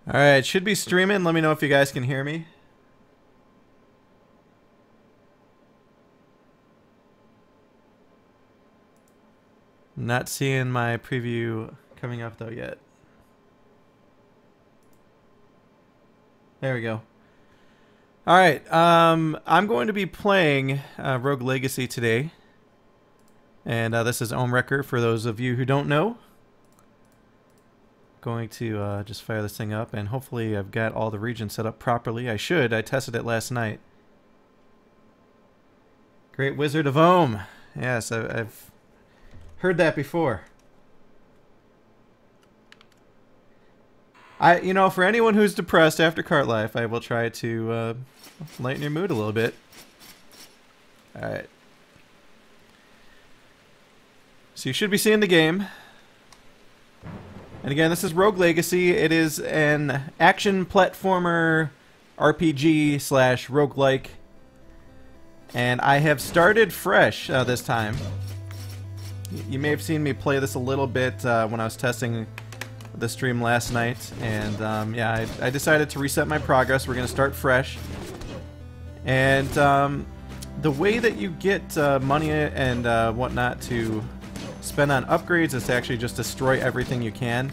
Alright, should be streaming. Let me know if you guys can hear me. Not seeing my preview coming up though yet. There we go. Alright, I'm going to be playing Rogue Legacy today. And this is Ohmwrecker for those of you who don't know. Going to just fire this thing up, and hopefully I've got all the regions set up properly. I should. I tested it last night. Great Wizard of Ohm. Yes, I've heard that before. You know, for anyone who's depressed after cart life, I will try to lighten your mood a little bit. Alright. So you should be seeing the game. And again, this is Rogue Legacy. It is an action-platformer-RPG-Roguelike. And I have started fresh this time. You may have seen me play this a little bit when I was testing the stream last night. And yeah, I decided to reset my progress. We're going to start fresh. And the way that you get money and whatnot to spend on upgrades is to actually just destroy everything you can.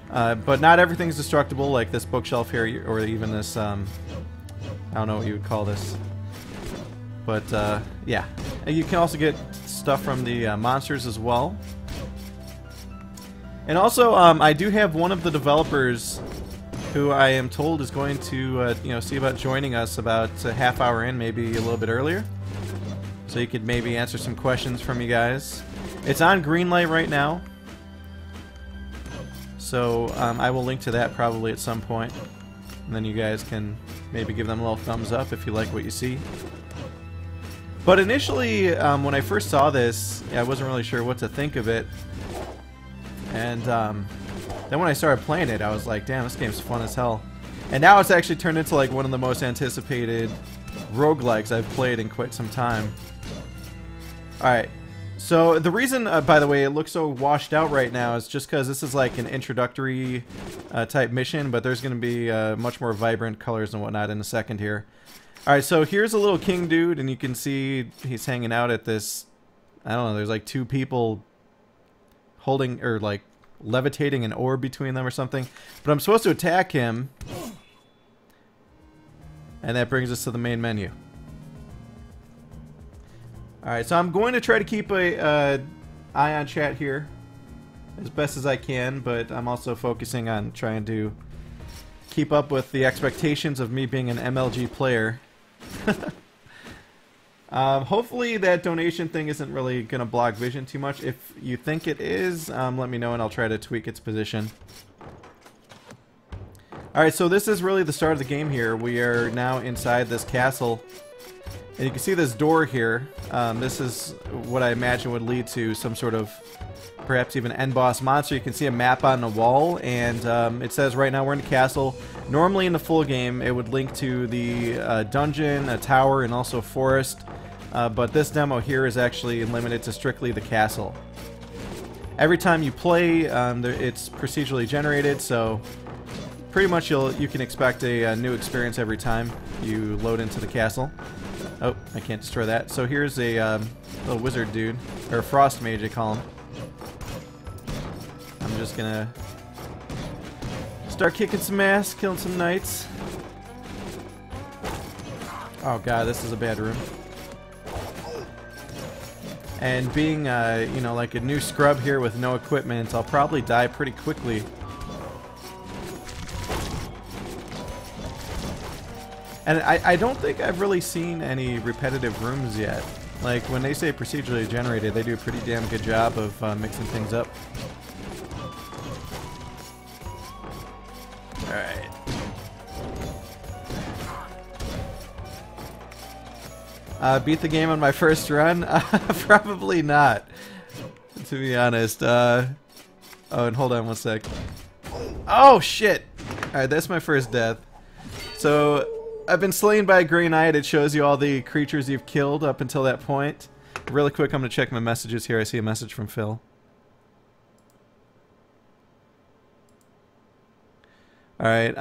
But not everything's destructible, like this bookshelf here, or even this, I don't know what you would call this. But, yeah. And you can also get stuff from the monsters as well. And also, I do have one of the developers who I am told is going to, you know, see about joining us about a half hour in, maybe a little bit earlier. So you could maybe answer some questions from you guys. It's on Greenlight right now. So, I will link to that probably at some point. And then you guys can maybe give them a little thumbs up if you like what you see. But initially, when I first saw this, I wasn't really sure what to think of it. And then when I started playing it, I was like, damn, this game's fun as hell. And now it's actually turned into like one of the most anticipated roguelikes I've played in quite some time. Alright, so the reason, by the way, it looks so washed out right now is just because this is like an introductory type mission, but there's going to be much more vibrant colors and whatnot in a second here. Alright, so here's a little king dude, and you can see he's hanging out at this, I don't know, there's like two people holding, or like levitating an orb between them or something. But I'm supposed to attack him, and that brings us to the main menu. Alright, so I'm going to try to keep a eye on chat here as best as I can, but I'm also focusing on trying to keep up with the expectations of me being an MLG player. Hopefully that donation thing isn't really going to block vision too much. If you think it is, let me know and I'll try to tweak its position. Alright, so this is really the start of the game here. We are now inside this castle. And you can see this door here. This is what I imagine would lead to some sort of, perhaps even end boss monster. You can see a map on the wall, and it says right now we're in the castle. Normally in the full game it would link to the dungeon, a tower, and also forest. But this demo here is actually limited to strictly the castle. Every time you play, it's procedurally generated, so pretty much you can expect a new experience every time you load into the castle. Oh, I can't destroy that. So here's a little wizard dude, or frost mage I call him. I'm just gonna start kicking some ass, killing some knights. Oh god, this is a bad room. And being, you know, like a new scrub here with no equipment, I'll probably die pretty quickly. And I don't think I've really seen any repetitive rooms yet. Like, when they say procedurally generated, they do a pretty damn good job of mixing things up. Alright. Beat the game on my first run? Probably not, to be honest. Oh, and hold on one sec. Oh, shit! Alright, that's my first death. So, I've been slain by a Grey Knight. It shows you all the creatures you've killed up until that point. Really quick, I'm going to check my messages here. I see a message from Phil. Alright,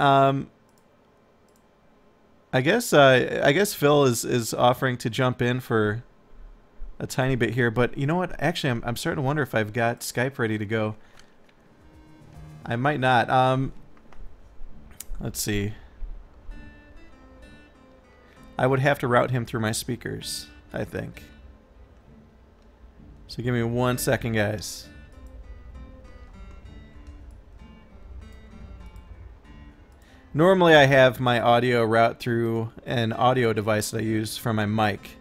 I guess Phil is offering to jump in for a tiny bit here, but you know what? Actually, I'm starting to wonder if I've got Skype ready to go. I might not. Let's see. I would have to route him through my speakers, I think. So give me 1 second, guys. Normally I have my audio route through an audio device that I use for my mic.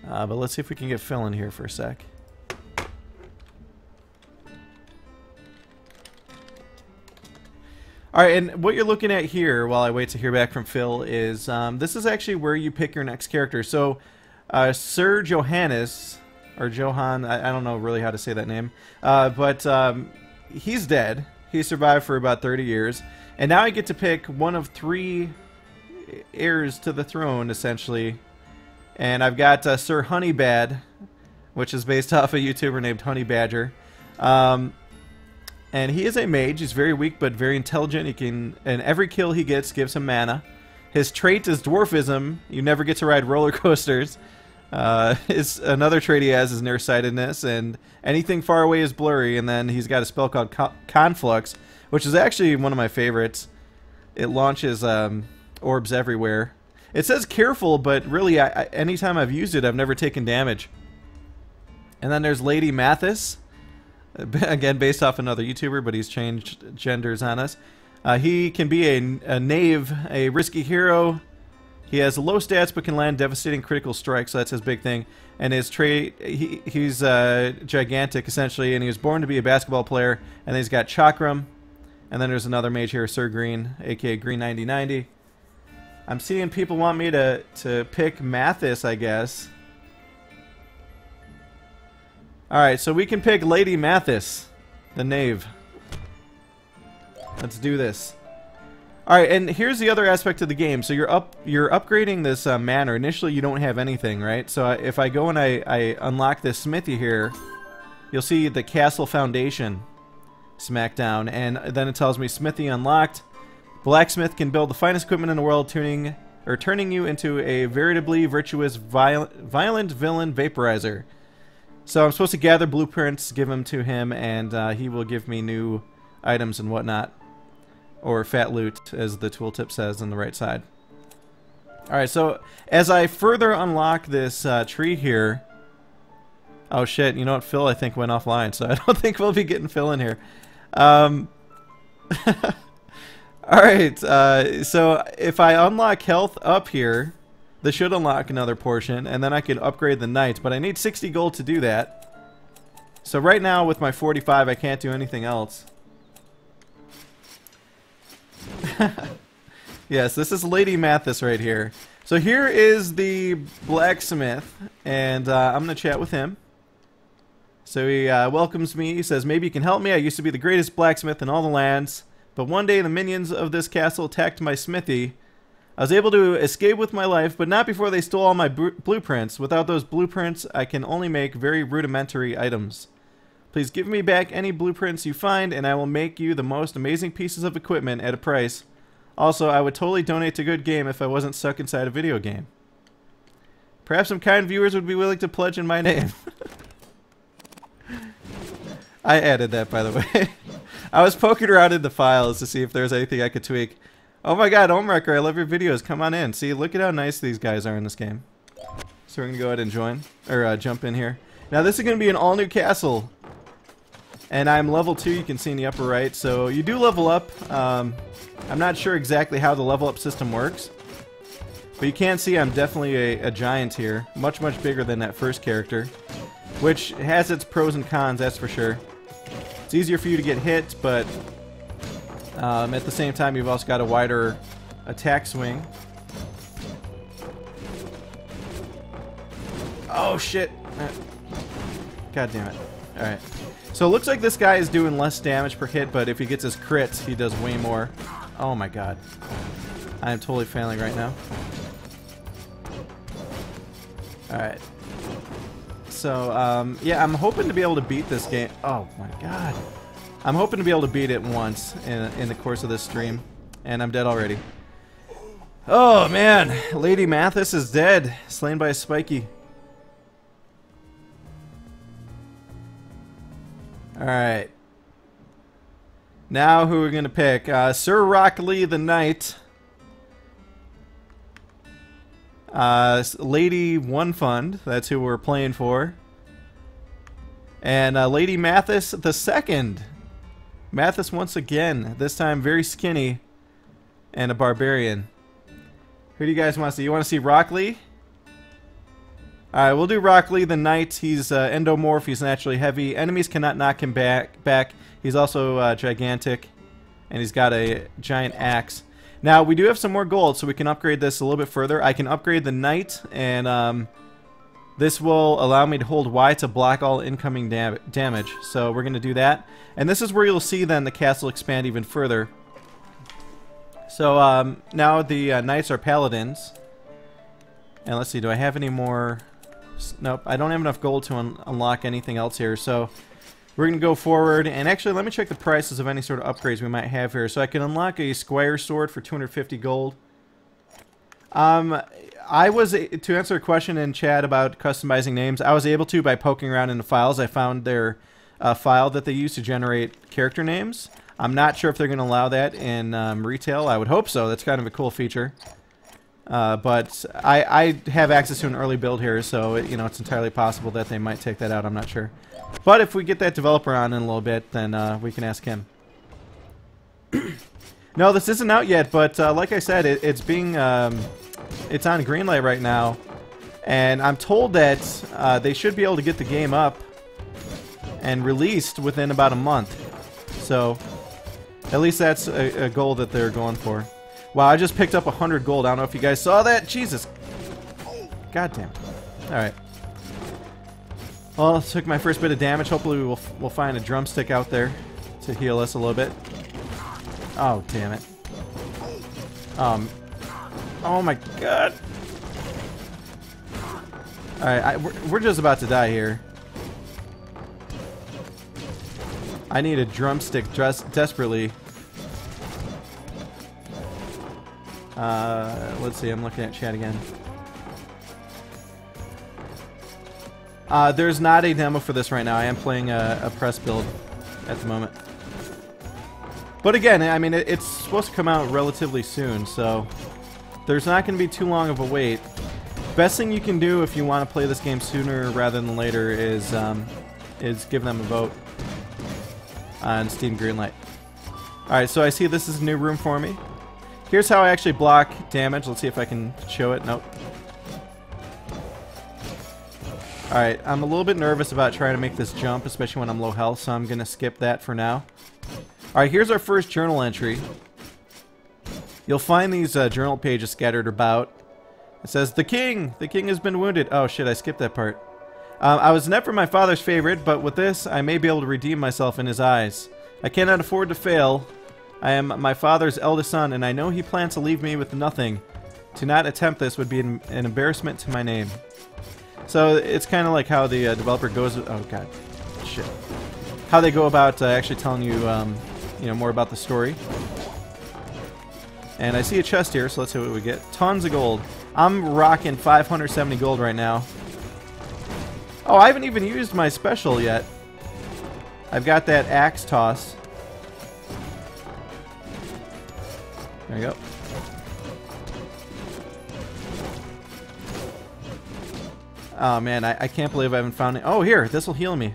But let's see if we can get Phil in here for a sec. Alright, and what you're looking at here while I wait to hear back from Phil is this is actually where you pick your next character. So Sir Johannes, or Johan, I don't know really how to say that name, but he's dead. He survived for about 30 years. And now I get to pick one of 3 heirs to the throne, essentially. And I've got Sir Honeybad, which is based off a YouTuber named Honey Badger. And he is a mage. He's very weak but very intelligent. He can, and every kill he gets gives him mana. His trait is dwarfism. You never get to ride roller coasters. Another trait he has is nearsightedness, and anything far away is blurry. And then he's got a spell called Conflux, which is actually one of my favorites. It launches orbs everywhere. It says careful, but really, anytime I've used it, I've never taken damage. And then there's Lady Mathis. Again, based off another YouTuber, but he's changed genders on us. He can be a knave, a risky hero. He has low stats, but can land devastating critical strikes, so that's his big thing. And his trait, he's gigantic, essentially, and he was born to be a basketball player. And then he's got Chakram. And then there's another mage here, Sir Green, aka Green 9090. I'm seeing people want me to pick Mathis, I guess. Alright, so we can pick Lady Mathis, the knave. Let's do this. Alright, and here's the other aspect of the game. So you're upgrading this manor. Initially, you don't have anything, right? So if I go and I unlock this smithy here, you'll see the castle foundation smackdown, and then it tells me smithy unlocked. Blacksmith can build the finest equipment in the world, turning you into a veritably virtuous violent villain vaporizer. So I'm supposed to gather blueprints, give them to him, and he will give me new items and whatnot. Or fat loot, as the tooltip says on the right side. Alright, so as I further unlock this tree here... Oh shit, you know what? Phil, I think, went offline, so I don't think we'll be getting Phil in here. Alright, so if I unlock health up here, this should unlock another portion, and then I can upgrade the knights, but I need 60 gold to do that. So right now, with my 45, I can't do anything else. Yes, this is Lady Mathis right here. So here is the blacksmith, and I'm going to chat with him. So he welcomes me. He says, maybe you can help me. I used to be the greatest blacksmith in all the lands, but one day the minions of this castle attacked my smithy. I was able to escape with my life, but not before they stole all my blueprints. Without those blueprints, I can only make very rudimentary items. Please give me back any blueprints you find, and I will make you the most amazing pieces of equipment at a price. Also, I would totally donate to Good Game if I wasn't stuck inside a video game. Perhaps some kind viewers would be willing to pledge in my name. I added that, by the way. I was poking around in the files to see if there's anything I could tweak. Oh my god, Ohmwrecker, I love your videos. Come on in. See, look at how nice these guys are in this game. So we're going to go ahead and join, or jump in here. Now this is going to be an all-new castle. And I'm level 2, you can see in the upper right. So you do level up. I'm not sure exactly how the level up system works. But you can see I'm definitely a giant here. Much, much bigger than that first character. Which has its pros and cons, that's for sure. It's easier for you to get hit, but at the same time you've also got a wider attack swing. Oh shit! God damn it. Alright. So it looks like this guy is doing less damage per hit, but if he gets his crits, he does way more. Oh my god. I am totally failing right now. Alright. So, yeah, I'm hoping to be able to beat this game. Oh my god. I'm hoping to be able to beat it once in the course of this stream. And I'm dead already. Oh, man. Lady Mathis is dead. Slain by a spiky. Alright. Now who we're going to pick? Sir Rockley the Knight. Lady One Fund. That's who we're playing for. And Lady Mathis the Second. Mathis once again. This time very skinny. And a barbarian. Who do you guys want to see? You want to see Rockley? Alright, we'll do Rockley the Knight. He's endomorph. He's naturally heavy. Enemies cannot knock him back. He's also gigantic. And he's got a giant axe. Now, we do have some more gold, so we can upgrade this a little bit further. I can upgrade the Knight, and this will allow me to hold Y to block all incoming damage. So we're going to do that. And this is where you'll see then the castle expand even further. So now the Knights are Paladins. And let's see, do I have any more? Nope, I don't have enough gold to unlock anything else here. So we're going to go forward. And actually, let me check the prices of any sort of upgrades we might have here. So I can unlock a Squire Sword for 250 gold. I was, to answer a question in chat about customizing names, I was able to by poking around in the files. I found their file that they use to generate character names. I'm not sure if they're going to allow that in retail. I would hope so. That's kind of a cool feature. But I have access to an early build here, so it's entirely possible that they might take that out. I'm not sure. But if we get that developer on in a little bit, then we can ask him. No, this isn't out yet, but like I said, it's being it's on Greenlight right now, and I'm told that they should be able to get the game up and released within about a month. So at least that's a goal that they're going for. Wow, I just picked up 100 gold. I don't know if you guys saw that. Jesus. God damn it. Alright. Well, took my first bit of damage. Hopefully we'll find a drumstick out there to heal us a little bit. Oh, damn it. Oh my god. Alright, we're just about to die here. I need a drumstick desperately. Let's see, I'm looking at chat again. There's not a demo for this right now. I am playing a press build at the moment. But again, I mean, it's supposed to come out relatively soon, so there's not going to be too long of a wait. Best thing you can do if you want to play this game sooner rather than later is give them a vote on Steam Greenlight. Alright, so I see this is a new room for me. Here's how I actually block damage. Let's see if I can show it. Nope. Alright, I'm a little bit nervous about trying to make this jump, especially when I'm low health, so I'm going to skip that for now. Alright, here's our first journal entry. You'll find these journal pages scattered about. It says, The king has been wounded. Oh shit, I skipped that part. I was never my father's favorite, but with this, I may be able to redeem myself in his eyes. I cannot afford to fail. I am my father's eldest son, and I know he plans to leave me with nothing. To not attempt this would be an embarrassment to my name. So it's kind of like how the developer goes. Oh god, shit. How they go about actually telling you, more about the story. And I see a chest here, so let's see what we get. Tons of gold. I'm rocking 570 gold right now. Oh, I haven't even used my special yet. I've got that axe toss. There you go. Oh man, I can't believe I haven't found it. Oh, here, this will heal me.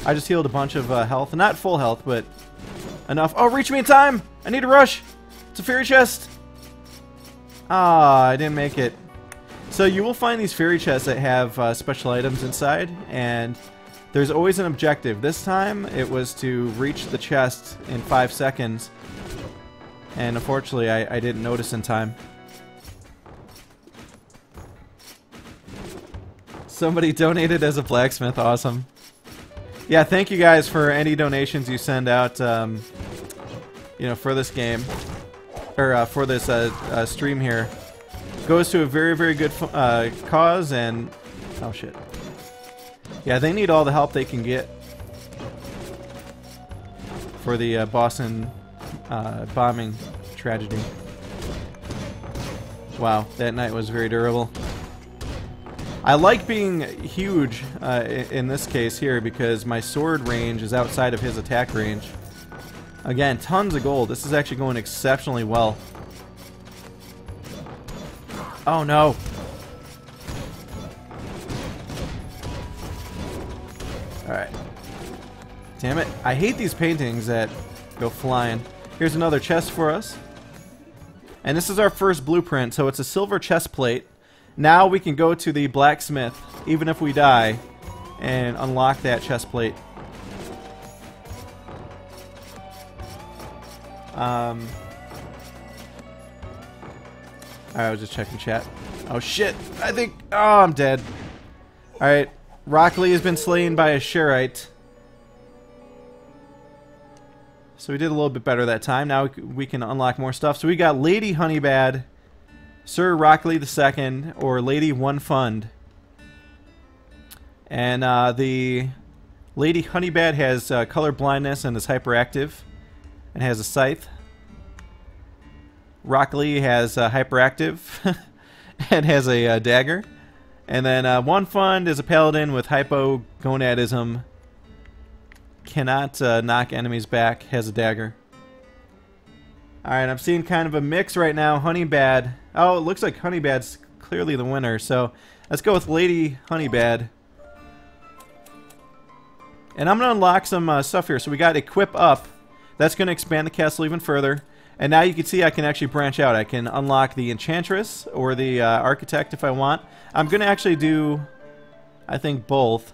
I just healed a bunch of health. Not full health, but enough. Oh, reach me in time! I need to rush! It's a fairy chest! Ah, I didn't make it. So you will find these fairy chests that have special items inside, and there's always an objective. This time, it was to reach the chest in 5 seconds. And unfortunately, I didn't notice in time. Somebody donated as a blacksmith. Awesome. Yeah, thank you guys for any donations you send out, for this game. Or for this stream here. Goes to a very, very good cause, and... Oh, shit. Yeah, they need all the help they can get for the Boston bombing tragedy. Wow, that knight was very durable. I like being huge in this case here because my sword range is outside of his attack range. Again, tons of gold. This is actually going exceptionally well. Oh no! Alright. Damn it. I hate these paintings that go flying. Here's another chest for us. And this is our first blueprint, so it's a silver chest plate. Now we can go to the blacksmith, even if we die, and unlock that chest plate. Alright, I was just checking chat. Oh shit! I think... Oh, I'm dead. Alright, Rockley has been slain by a Sharite. So we did a little bit better that time. Now we can unlock more stuff. So we got Lady Honeybad, Sir Rockley II, or Lady One Fund. And the Lady Honeybad has color blindness and is hyperactive and has a scythe. Rockley has hyperactive and has a dagger. And then One Fund is a paladin with hypogonadism. Cannot knock enemies back, has a dagger. Alright, I'm seeing kind of a mix right now. Honeybad. Oh, it looks like Honeybad's clearly the winner, so let's go with Lady Honeybad. And I'm going to unlock some stuff here. So we got Equip Up. That's going to expand the castle even further. And now you can see I can actually branch out. I can unlock the Enchantress or the Architect if I want. I'm going to actually do, I think, both.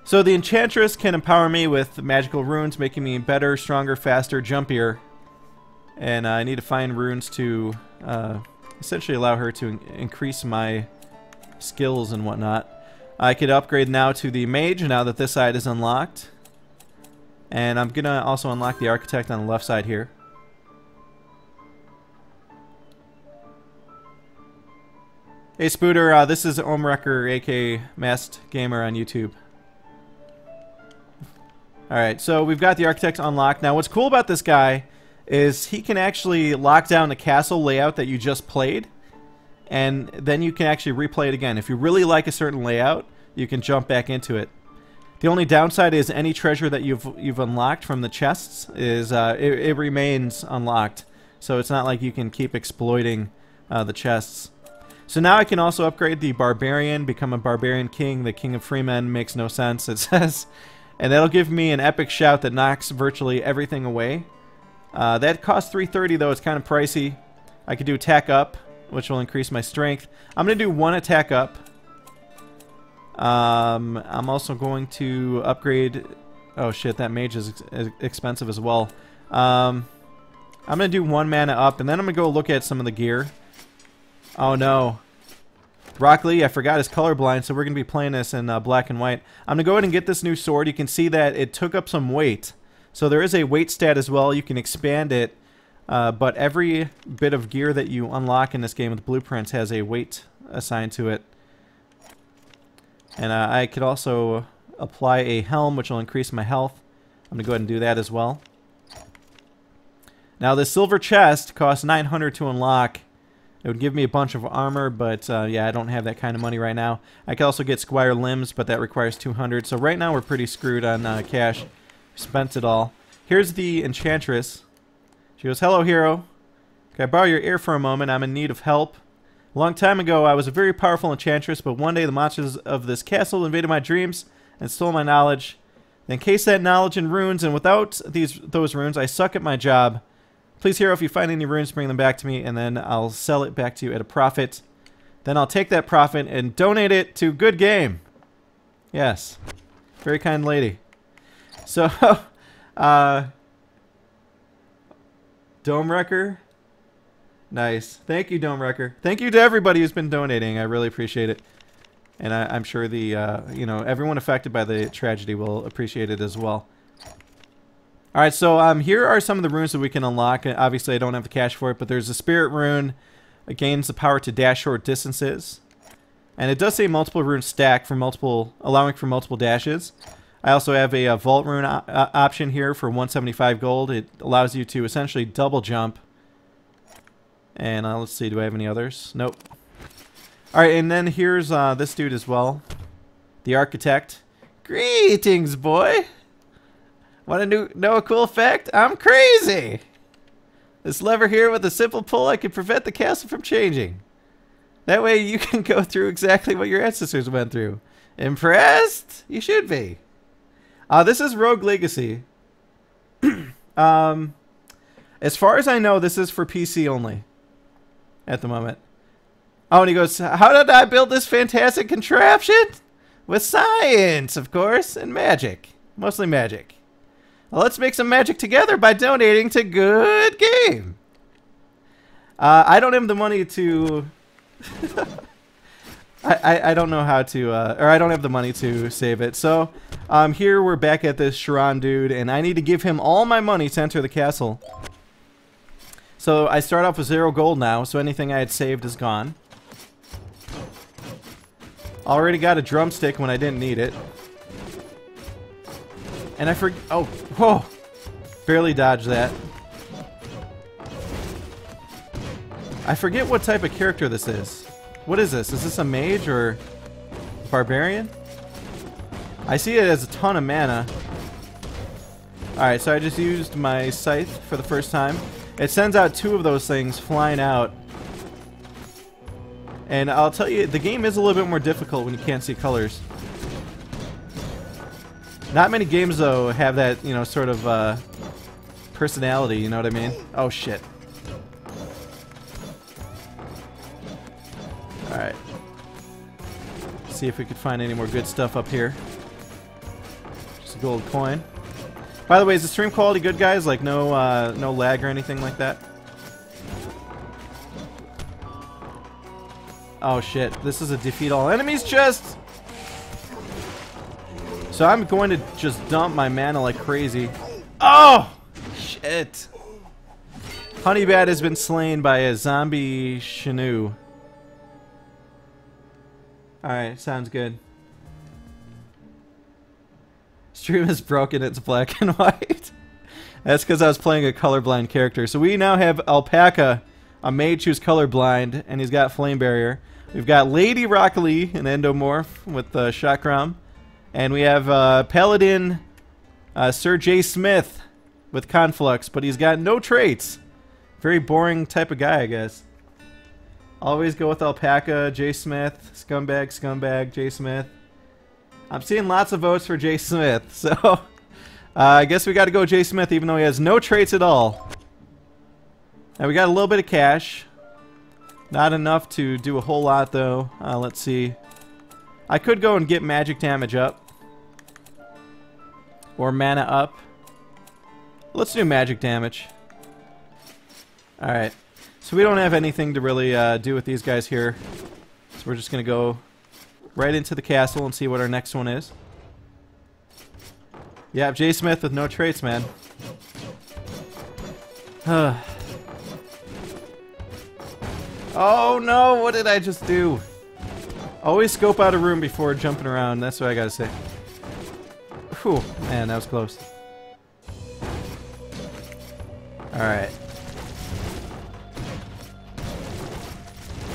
So the Enchantress can empower me with magical runes, making me better, stronger, faster, jumpier. And I need to find runes to essentially allow her to increase my skills and whatnot. I could upgrade now to the Mage now that this side is unlocked. And I'm going to also unlock the Architect on the left side here. Hey Spooter, this is Ohmwrecker, aka Maskedgamer on YouTube. Alright, so we've got the Architect unlocked. Now what's cool about this guy is he can actually lock down the castle layout that you just played, and then you can actually replay it again. If you really like a certain layout, you can jump back into it. The only downside is any treasure that you've unlocked from the chests is it remains unlocked. So it's not like you can keep exploiting the chests. So now I can also upgrade the Barbarian, become a Barbarian King. The King of Freemen makes no sense, it says. And that'll give me an epic shout that knocks virtually everything away. That costs 330 though, it's kind of pricey. I could do attack up, which will increase my strength. I'm going to do one attack up. I'm also going to upgrade... Oh shit, that mage is expensive as well. I'm going to do one mana up, and then I'm going to go look at some of the gear. Oh no. Rockley, I forgot, is colorblind, so we're going to be playing this in black and white. I'm going to go ahead and get this new sword. You can see that it took up some weight. So there is a weight stat as well. You can expand it, but every bit of gear that you unlock in this game with blueprints has a weight assigned to it. And I could also apply a helm, which will increase my health. I'm going to go ahead and do that as well. Now, this silver chest costs 900 to unlock. It would give me a bunch of armor, but yeah, I don't have that kind of money right now. I could also get Squire Limbs, but that requires 200. So right now we're pretty screwed on cash. Spent it all. Here's the Enchantress. She goes, "Hello, hero. Can I borrow your ear for a moment? I'm in need of help. A long time ago, I was a very powerful enchantress, but one day the monsters of this castle invaded my dreams and stole my knowledge. They encased that knowledge in runes, and without those runes, I suck at my job. Please, hero, if you find any runes, bring them back to me, and then I'll sell it back to you at a profit. Then I'll take that profit and donate it to Good Game." Yes. Very kind lady. So, Ohmwrecker. Nice. Thank you, Ohmwrecker. Thank you to everybody who's been donating. I really appreciate it. And I'm sure the, you know, everyone affected by the tragedy will appreciate it as well. Alright, so here are some of the runes that we can unlock. Obviously, I don't have the cash for it, but there's a Spirit Rune. It gains the power to dash short distances. And it does say multiple runes stack for multiple, allowing for multiple dashes. I also have a Vault Rune option here for 175 gold. It allows you to essentially double jump. And let's see, do I have any others? Nope. Alright, and then here's this dude as well. The Architect. Greetings, boy! Want to know a cool fact? I'm crazy! This lever here, with a simple pull, I can prevent the castle from changing. That way you can go through exactly what your ancestors went through. Impressed? You should be. This is Rogue Legacy. As far as I know, this is for PC only. At the moment. Oh, and he goes, how did I build this fantastic contraption? With science, of course, and magic. Mostly magic. Well, let's make some magic together by donating to Good Game. I don't have the money to... I don't know how to... or I don't have the money to save it. So, here we're back at this Sharon dude, and I need to give him all my money to enter the castle. So, I start off with 0 gold now, so anything I had saved is gone. Already got a drumstick when I didn't need it. And I forget... Oh, whoa! Barely dodged that. I forget what type of character this is. What is this? Is this a mage or barbarian? I see it as a ton of mana. Alright, so I just used my scythe for the first time. It sends out 2 of those things flying out. And I'll tell you, the game is a little bit more difficult when you can't see colors. Not many games, though, have that, you know, sort of, personality, you know what I mean? Oh, shit. Alright. See if we could find any more good stuff up here. Just a gold coin. By the way, is the stream quality good, guys? Like, no, no lag or anything like that? Oh, shit. This is a defeat all enemies chest! So I'm going to just dump my mana like crazy. Oh! Shit. Honeybat has been slain by a zombie Shanu. Alright, sounds good. Stream is broken, it's black and white. That's because I was playing a colorblind character. So we now have Alpaca, a mage who's colorblind, and he's got Flame Barrier. We've got Lady Rock Lee, an endomorph with Chakram. And we have Paladin Sir J. Smith with Conflux, but he's got no traits. Very boring type of guy, I guess. Always go with Alpaca, J. Smith, scumbag, J. Smith. I'm seeing lots of votes for J. Smith, so I guess we got to go J. Smith even though he has no traits at all. Now we got a little bit of cash. Not enough to do a whole lot though. Let's see. I could go and get magic damage up. Or mana up. Let's do magic damage. Alright. So we don't have anything to really do with these guys here. So we're just going to go right into the castle and see what our next one is. Yeah, J. Smith with no traits, man. Oh no, what did I just do? Always scope out a room before jumping around, that's what I gotta say. Whew, man, that was close. Alright.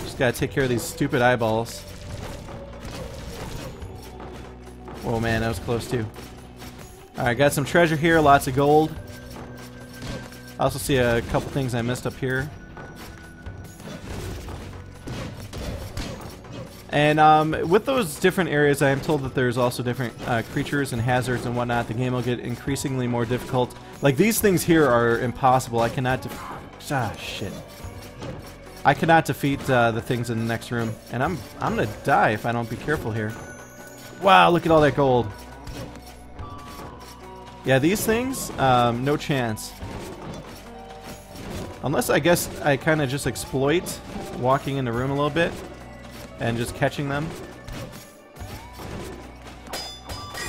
Just gotta take care of these stupid eyeballs. Whoa, man, that was close too. Alright, got some treasure here, lots of gold. I also see a couple things I missed up here. And with those different areas, I am told that there's also different creatures and hazards and whatnot. The game will get increasingly more difficult. Like, these things here are impossible. I cannot shit. I cannot defeat the things in the next room. And I'm gonna die if I don't be careful here. Wow, look at all that gold. Yeah, these things, no chance. Unless, I guess, I kind of just exploit walking in the room a little bit. And just catching them.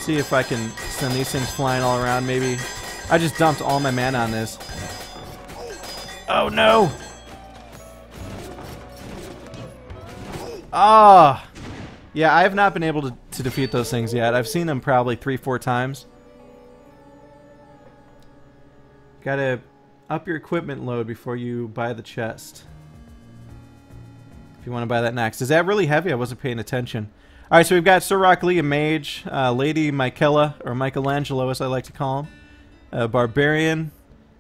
See if I can send these things flying all around, maybe. I just dumped all my mana on this. Oh no! Ah! Yeah, I have not been able to defeat those things yet. I've seen them probably 3-4 times. Gotta up your equipment load before you buy the chest. If you want to buy that next. Is that really heavy? I wasn't paying attention. Alright, so we've got Sir Rock Lee, a mage, Lady Michaela, or Michelangelo as I like to call him, a barbarian,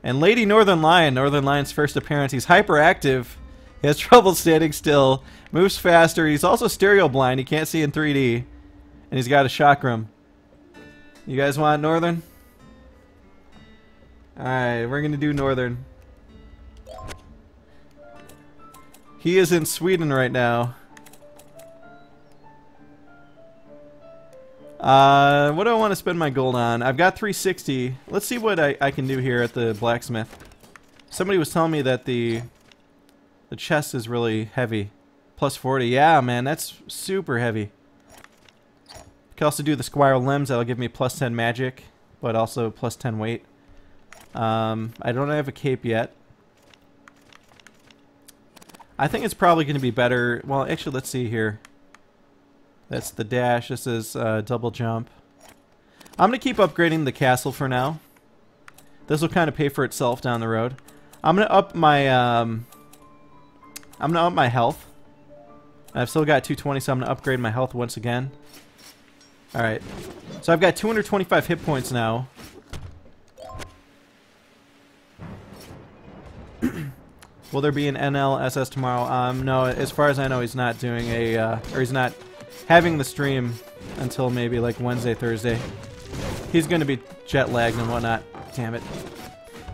and Lady Northern Lion. Northern Lion's first appearance. He's hyperactive. He has trouble standing still. Moves faster. He's also stereo blind. He can't see in 3D. And he's got a chakram. You guys want Northern? Alright, we're going to do Northern. He is in Sweden right now. What do I want to spend my gold on? I've got 360. Let's see what I can do here at the blacksmith. Somebody was telling me that the chest is really heavy. Plus 40. Yeah, man, that's super heavy. Can also do the Squire Limbs. That'll give me plus 10 magic, but also plus 10 weight. I don't have a cape yet. I think it's probably going to be better. Well, actually, let's see here. That's the dash. This is double jump. I'm going to keep upgrading the castle for now. This will kind of pay for itself down the road. I'm going to up my health. I've still got 220, so I'm going to upgrade my health once again. Alright. So I've got 225 hit points now. Will there be an NLSS tomorrow? No, as far as I know, he's not doing a, or he's not having the stream until maybe like Wednesday, Thursday. He's going to be jet lagged and whatnot. Damn it.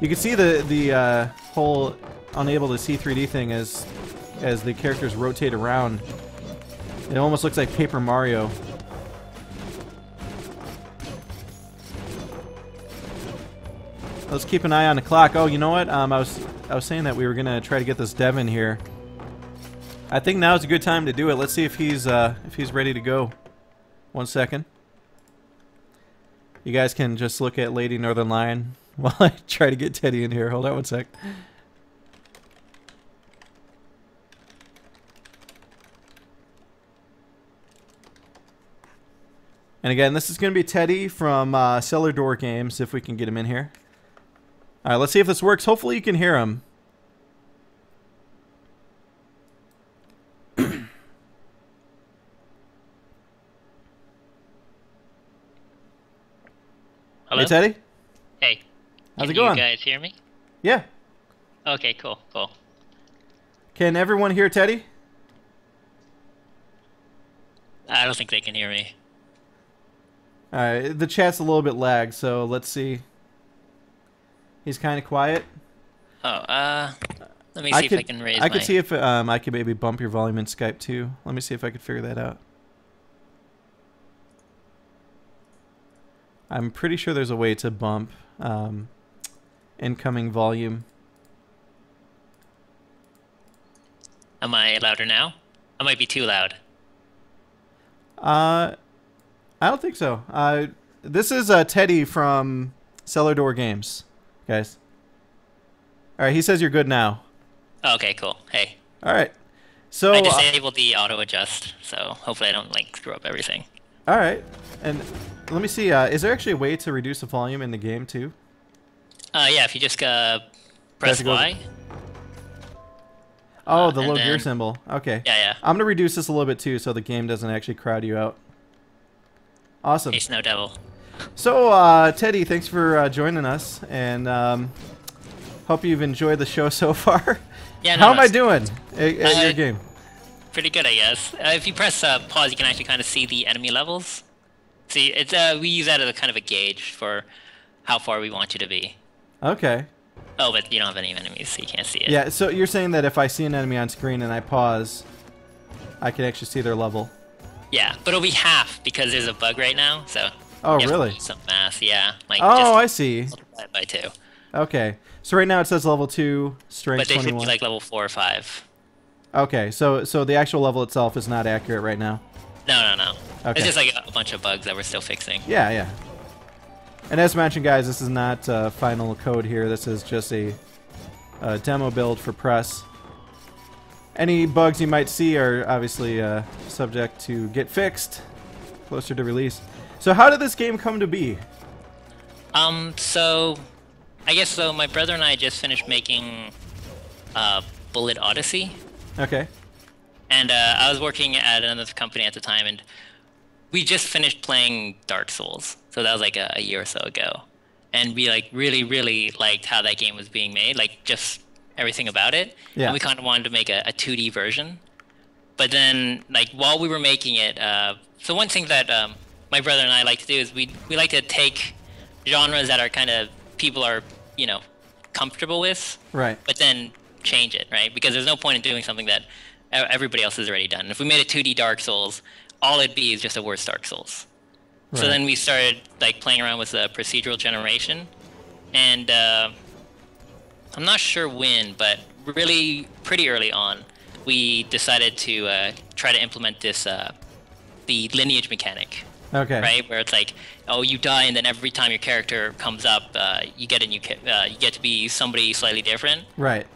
You can see the whole unable to see 3D thing as the characters rotate around. It almost looks like Paper Mario. Let's keep an eye on the clock. Oh, you know what? I was saying that we were gonna try to get this dev in here. I think now's a good time to do it. Let's see if he's ready to go. 1 second. You guys can just look at Lady Northern Lion while I try to get Teddy in here. Hold on 1 sec. And again, this is going to be Teddy from Cellar Door Games, if we can get him in here. Alright, let's see if this works. Hopefully you can hear him. Hello? Hey, Teddy. Hey. How's it going? Can you guys hear me? Yeah. Okay, cool. Can everyone hear Teddy? I don't think they can hear me. Alright, the chat's a little bit lagged, so let's see. He's kind of quiet. Oh, let me see if I can raise my... I could see if I could maybe bump your volume in Skype too. Let me see if I could figure that out. I'm pretty sure there's a way to bump incoming volume. Am I louder now? I might be too loud. I don't think so. This is Teddy from Cellar Door Games, guys. All right, he says you're good now. Oh, okay, cool. Hey. All right. So I disabled the auto adjust, so hopefully I don't like screw up everything. All right, and let me see. Is there actually a way to reduce the volume in the game too? Yeah, if you just press Y. Oh, the low gear symbol. Okay. Yeah. I'm gonna reduce this a little bit too, so the game doesn't actually crowd you out. Awesome. Hey, Snow Devil. So, Teddy, thanks for joining us, and hope you've enjoyed the show so far. Yeah. No, How am I doing at your game? Pretty good, I guess. If you press pause, you can actually kind of see the enemy levels. See, it's we use that as a kind of a gauge for how far we want you to be. Okay. Oh, but you don't have any enemies, so you can't see it. Yeah, so you're saying that if I see an enemy on screen and I pause, I can actually see their level. Yeah, but it'll be half because there's a bug right now, so... Oh, really? Some math, yeah. Like oh, I see. Multiply it by 2. Okay. So right now it says level 2, strength 21. But they should be like level 4 or 5. Okay, so the actual level itself is not accurate right now? No. Okay. It's just like a bunch of bugs that we're still fixing. Yeah. And as mentioned, guys, this is not final code here. This is just a demo build for press. Any bugs you might see are obviously subject to get fixed closer to release. So how did this game come to be? So I guess so. My brother and I just finished making Bullet Odyssey. Okay. And I was working at another company at the time, and we just finished playing Dark Souls. So that was like a year or so ago. And we like really liked how that game was being made, like just everything about it. Yeah. And we kind of wanted to make a 2D version. But then, like, while we were making it, so one thing that my brother and I like to do is we like to take genres that are kind of people are, you know, comfortable with, right? But then change it, right? Because there's no point in doing something that everybody else has already done. If we made a 2D Dark Souls, all it'd be is just a worse Dark Souls. Right. So then we started like playing around with the procedural generation, and I'm not sure when, but really pretty early on, we decided to try to implement this the lineage mechanic. Okay. Right, where it's like, oh, you die, and then every time your character comes up, you get a new you get to be somebody slightly different. Right.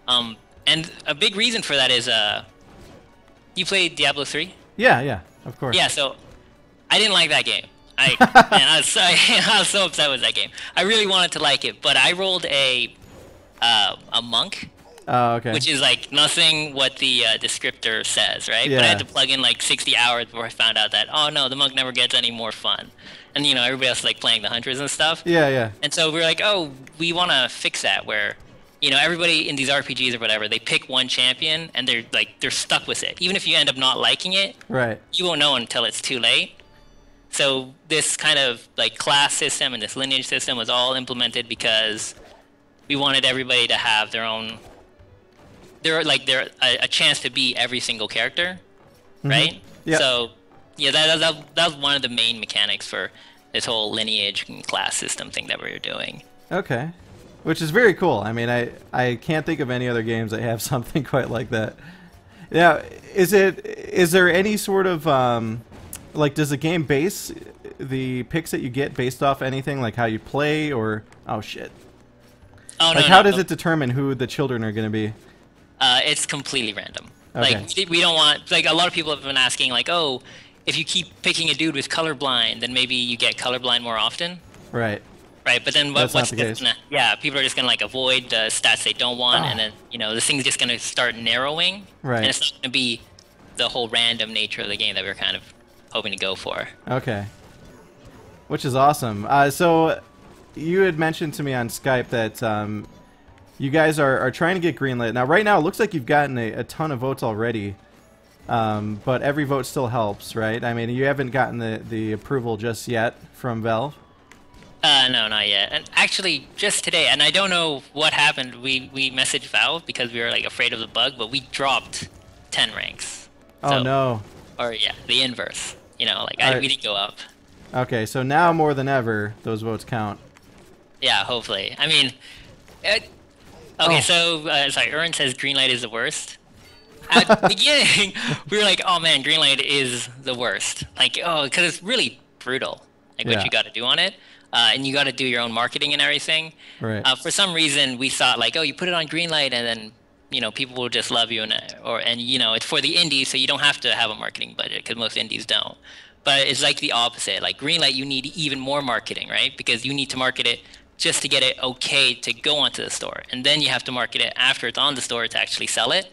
And a big reason for that is, you played Diablo 3? Yeah, of course. Yeah, so I didn't like that game. I was so upset with that game. I really wanted to like it, but I rolled a monk. Oh, okay. Which is like nothing what the descriptor says, right? Yeah. But I had to plug in like 60 hours before I found out that, oh no, the monk never gets any more fun. And you know, everybody else is like playing the hunters and stuff. Yeah. And so we were like, oh, we want to fix that where, you know, everybody in these RPGs or whatever, they pick one champion and they're stuck with it. Even if you end up not liking it, right, you won't know until it's too late. So this kind of like class system and this lineage system was all implemented because we wanted everybody to have their own. They're a chance to be every single character, right? Yeah. So yeah, that was one of the main mechanics for this whole lineage and class system thing that we were doing. Okay, which is very cool. I mean, I can't think of any other games that have something quite like that. Now, is there any sort of like, does the game base the picks that you get based off anything, like how you play, or oh shit? Oh, like, how does it determine who the children are going to be? It's completely random. Okay. Like, we don't want, like, a lot of people have been asking, like, oh, if you keep picking a dude with colorblind, then maybe you get colorblind more often. Right. Right, but then That's what's not the case. Yeah, people are just gonna like avoid the stats they don't want, and then, you know, this thing's just gonna start narrowing. Right. And it's not gonna be the whole random nature of the game that we were kind of hoping to go for. Okay. Which is awesome. So you had mentioned to me on Skype that you guys are trying to get greenlit. Now, right now, it looks like you've gotten a ton of votes already, but every vote still helps, right? I mean, you haven't gotten the approval just yet from Valve? No, not yet. And actually, just today, and I don't know what happened, we messaged Valve because we were, like, afraid of the bug, but we dropped 10 ranks. Oh, no. Or, yeah, the inverse. You know, like, we didn't go up. Okay, so now more than ever, those votes count. Yeah, hopefully. I mean... Okay, so, sorry, Aaron says Greenlight is the worst. At the beginning, we were like, oh man, Greenlight is the worst. Like, oh, because it's really brutal, like what you got to do on it. And you got to do your own marketing and everything. Right. For some reason, we thought like, oh, you put it on Greenlight and then, you know, people will just love you. And you know, it's for the indies, so you don't have to have a marketing budget because most indies don't. But it's like the opposite. Like Greenlight, you need even more marketing, right? Because you need to market it just to get it okay to go onto the store. And then you have to market it after it's on the store to actually sell it.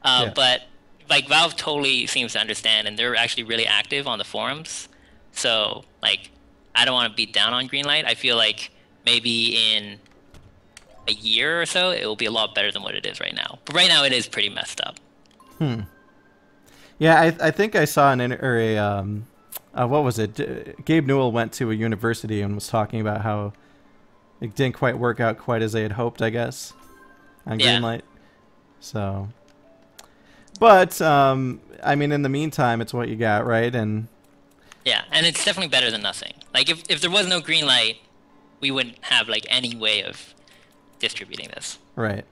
But like Valve totally seems to understand, and they're actually really active on the forums. So like, I don't want to beat down on Greenlight. I feel like maybe in a year or so, it will be a lot better than what it is right now. But right now, it is pretty messed up. Yeah, I think I saw what was it? Gabe Newell went to a university and was talking about how it didn't quite work out quite as they had hoped, I guess, on Greenlight. So, but I mean, in the meantime, it's what you got, right? And yeah, and it's definitely better than nothing. Like if there was no Greenlight, we wouldn't have like any way of distributing this. Right.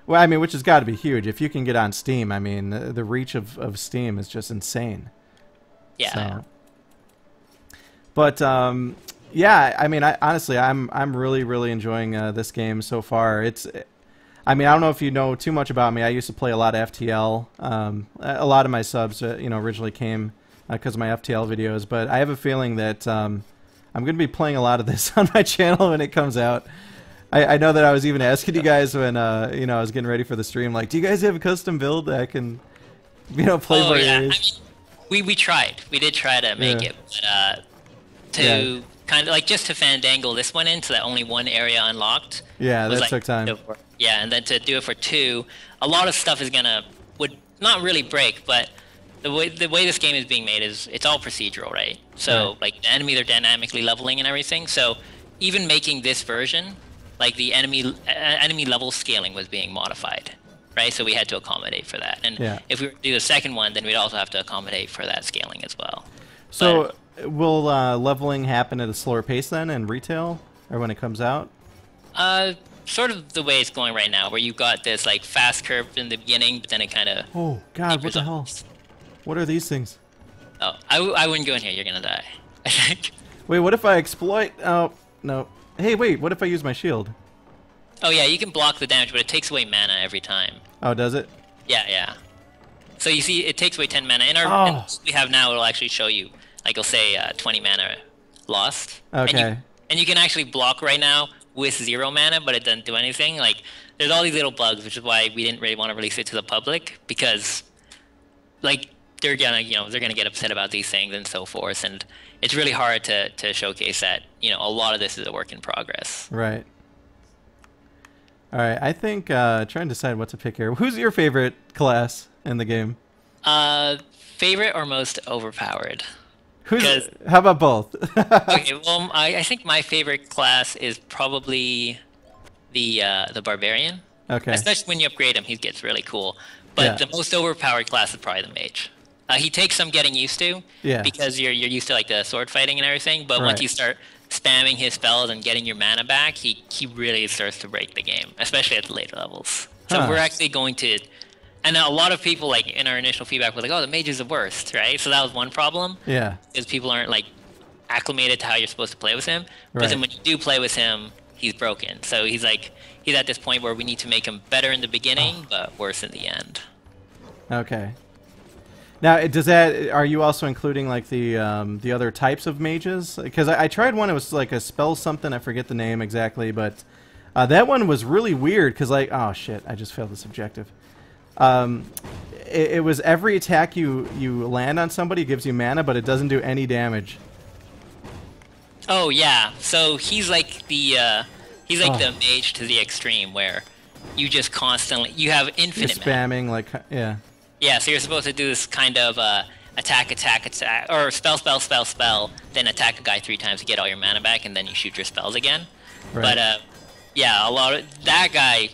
Well, I mean, which has got to be huge. If you can get on Steam, I mean, the reach of Steam is just insane. Yeah. So. But yeah, I mean, honestly, I'm really enjoying this game so far. I mean, I don't know if you know too much about me. I used to play a lot of FTL. A lot of my subs, originally came because of my FTL videos, but I have a feeling that I'm going to be playing a lot of this on my channel when it comes out. I know that I was even asking you guys when you know, I was getting ready for the stream, like, do you guys have a custom build that I can, you know, play more areas? I mean, we tried. We did try to make it, but kind of like just to fandangle this one in so that only one area unlocked. Yeah, that took time. Yeah, and then to do it for 2, a lot of stuff is would not really break, but the way this game is being made is it's all procedural, right? So like the enemies are dynamically leveling and everything. So even making this version, like the enemy level scaling was being modified, right? So we had to accommodate for that. And if we were to do the second one, then we'd also have to accommodate for that scaling as well. So will leveling happen at a slower pace then in retail, or when it comes out? Sort of the way it's going right now, where you've got this like fast curve in the beginning, but then it kind of... Oh God, what the hell? What are these things? Oh, I wouldn't go in here. You're gonna die, I think. Wait, what if I exploit? Oh, no. Hey, wait, what if I use my shield? Oh yeah, you can block the damage, but it takes away mana every time. Oh, does it? Yeah, yeah. So you see, it takes away 10 mana. In our we have now, it'll actually show you, like it'll say 20 mana lost. Okay. And you can actually block right now with 0 mana, but it doesn't do anything. Like, there's all these little bugs, which is why we didn't really want to release it to the public, because, like, they're gonna get upset about these things and so forth, and it's really hard to showcase that, you know, a lot of this is a work in progress. Right. All right, I think trying to decide what to pick here. Who's your favorite class in the game? Favorite or most overpowered? How about both? Okay, well, I think my favorite class is probably the barbarian. Okay. Especially when you upgrade him, he gets really cool. But the most overpowered class is probably the mage. He takes some getting used to, because you're used to like the sword fighting and everything. But once you start spamming his spells and getting your mana back, he really starts to break the game, especially at the later levels. So we're actually going to, and a lot of people like in our initial feedback were like, "Oh, the mage is the worst," right? So that was one problem. Yeah. Because people aren't like acclimated to how you're supposed to play with him. But then when you do play with him, he's broken. So he's at this point where we need to make him better in the beginning, but worse in the end. Okay. Now, are you also including like the other types of mages? Because I tried one, it was like a spell something, I forget the name exactly, but that one was really weird because like, oh shit, I just failed this objective. It was every attack you land on somebody gives you mana, but it doesn't do any damage. Oh yeah, so he's like the mage to the extreme where you just constantly have infinite you're spamming mana. Like Yeah, so you're supposed to do this kind of attack, or spell, then attack a guy 3 times to get all your mana back, and then you shoot your spells again. Right. But yeah, a lot of that guy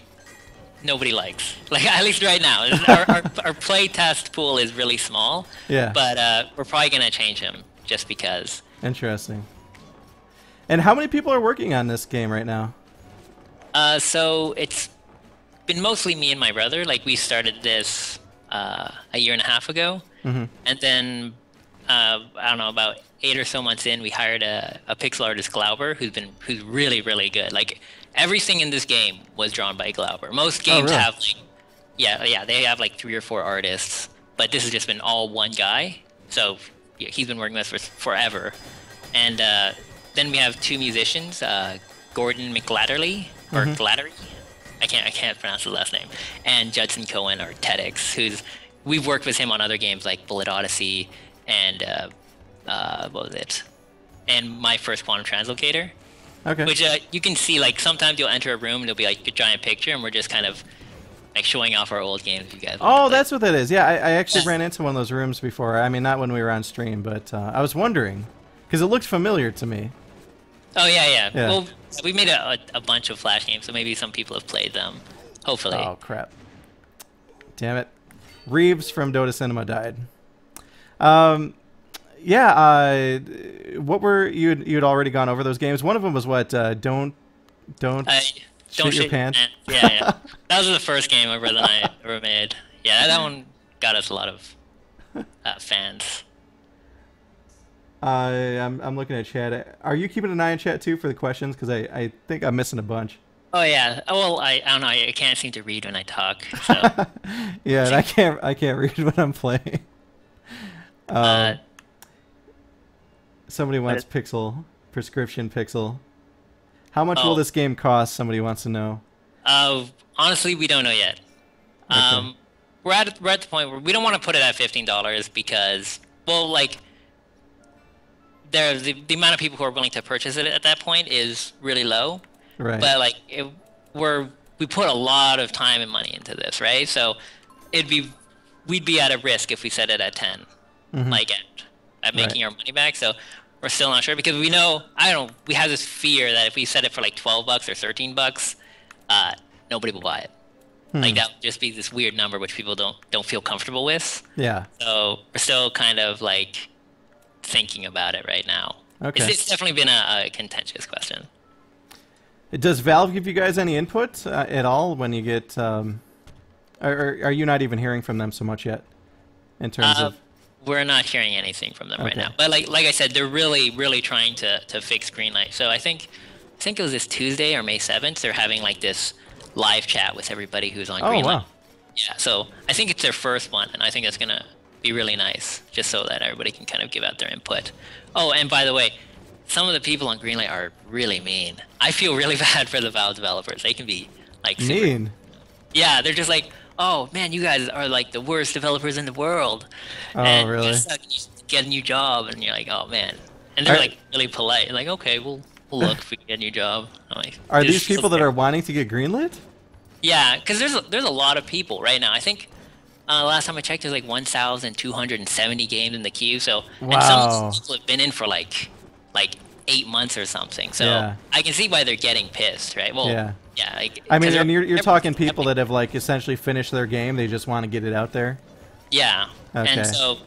nobody likes. Like at least right now, our play test pool is really small. Yeah. But we're probably gonna change him just because. Interesting. And how many people are working on this game right now? So it's been mostly me and my brother. Like we started this a year and a half ago, and then I don't know, about 8 or so months in, we hired a pixel artist, Glauber, who's really good. Like everything in this game was drawn by Glauber. Most games have like they have like 3 or 4 artists, but this has just been all one guy. So yeah, he's been working with us for forever. And then we have 2 musicians, Gordon McGlatterly or Glattery. I can't pronounce the last name. And Judson Cohen or TEDx, we've worked with him on other games like Bullet Odyssey and what was it? And my first Quantum Translocator. Okay. Which you can see, like sometimes you'll enter a room and there'll be like a giant picture, and we're just kind of like showing off our old games. You guys. Oh, that's what that is. Yeah, I actually ran into one of those rooms before. I mean, not when we were on stream, but I was wondering because it looked familiar to me. Oh yeah. Well, we made a bunch of Flash games, so maybe some people have played them. Hopefully. Oh crap! Damn it! Reeves from Dota Cinema died. Yeah. What were you'd already gone over those games? One of them was what? Don't shit your pants. Yeah. That was the first game my brother and I ever made. Yeah, that one got us a lot of fans. I'm looking at chat. Are you keeping an eye on chat too for the questions? Because I think I'm missing a bunch. Oh yeah. Well, I don't know. I can't seem to read when I talk. So. Yeah, and I can't read when I'm playing. Somebody wants Pixel. Prescription Pixel. How much will this game cost? Somebody wants to know. Honestly, we don't know yet. Okay. We're at the point where we don't want to put it at $15 because, well, like, the amount of people who are willing to purchase it at that point is really low. Right. But like, we put a lot of time and money into this, right? So we'd be at a risk if we set it at 10, like at making our money back. So we're still not sure because we know, we have this fear that if we set it for like $12 or $13, nobody will buy it. Like that would just be this weird number which people don't feel comfortable with. Yeah. So we're still kind of like thinking about it right now. Okay. It's definitely been a contentious question. Does Valve give you guys any input at all when you get? Are you not even hearing from them so much yet? In terms of. We're not hearing anything from them right now. But like I said, they're really trying to fix Greenlight. So I think it was this Tuesday or May 7th. They're having like this live chat with everybody who's on Greenlight. Wow. Yeah, so I think it's their first one, and I think it's gonna be really nice, just so that everybody can kind of give out their input. Oh, and by the way, some of the people on Greenlight are really mean. I feel really bad for the Valve developers. They can be like mean. Yeah, they're just like, oh man, you guys are like the worst developers in the world. Oh, and really? You get a new job, and you're like, oh man. And they're like really polite. Like, okay, we'll look if we get a new job. I'm like, are these people that are wanting to get greenlit? Yeah, because there's a lot of people right now. I think last time I checked, there's like 1,270 games in the queue. So wow. And some of these people have been in for like 8 months or something. So I can see why they're getting pissed, right? Well, yeah. Like, I mean, and you're talking people that have like essentially finished their game. They just want to get it out there. Yeah. Okay. And so,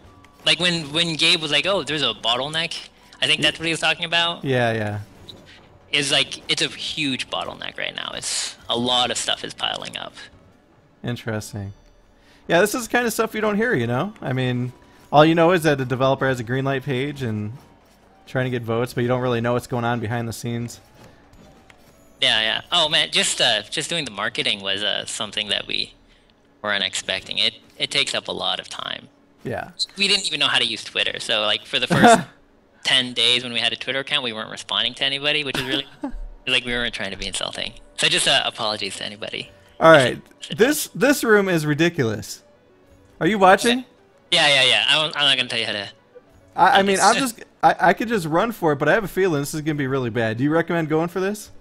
like when Gabe was like, "Oh, there's a bottleneck," I think that's what he was talking about. Yeah. Is like it's a huge bottleneck right now. It's a lot of stuff is piling up. Interesting. Yeah, this is kind of stuff you don't hear, you know? I mean, all you know is that the developer has a Greenlight page and trying to get votes, but you don't really know what's going on behind the scenes. Yeah. Oh man, just doing the marketing was something that we weren't expecting. It takes up a lot of time. Yeah. We didn't even know how to use Twitter, so like for the first 10 days when we had a Twitter account, we weren't responding to anybody, which is really like we weren't trying to be insulting. So just apologies to anybody. All right, this room is ridiculous. Are you watching? Yeah. I'm not gonna tell you how to. I mean, I could just run for it, but I have a feeling this is gonna be really bad. Do you recommend going for this?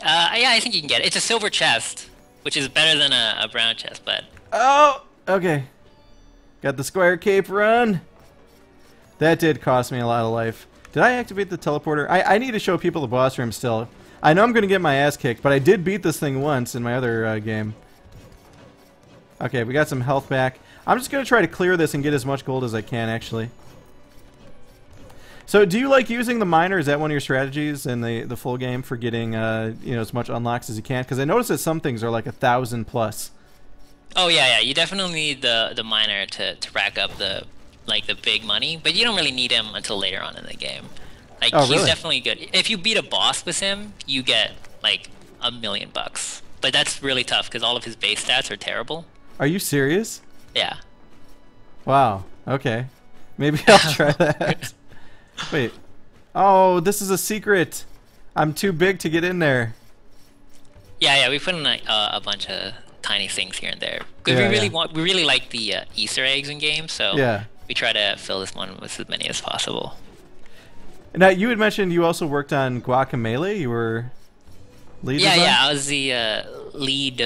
Yeah, I think you can get it. It's a silver chest, which is better than a brown chest, but. Oh, okay. Got the square cape run. That did cost me a lot of life. Did I activate the teleporter? I need to show people the boss room still. I know I'm going to get my ass kicked, but I did beat this thing once in my other game. Okay, we got some health back. I'm just going to try to clear this and get as much gold as I can, actually. So, do you like using the miner? Is that one of your strategies in the full game for getting as much unlocks as you can? Because I noticed that some things are like 1,000 plus. Oh yeah. You definitely need the miner to rack up the big money, but you don't really need him until later on in the game. Like he's definitely good. If you beat a boss with him, you get like $1 million. But that's really tough because all of his base stats are terrible. Are you serious? Yeah. Wow. Okay. Maybe I'll try that. Wait. Oh, this is a secret. I'm too big to get in there. Yeah. We put in like a bunch of tiny things here and there because we really like the Easter eggs in games. So we try to fill this one with as many as possible. Now, you had mentioned you also worked on Guacamelee. You were lead designer? Yeah, I was the lead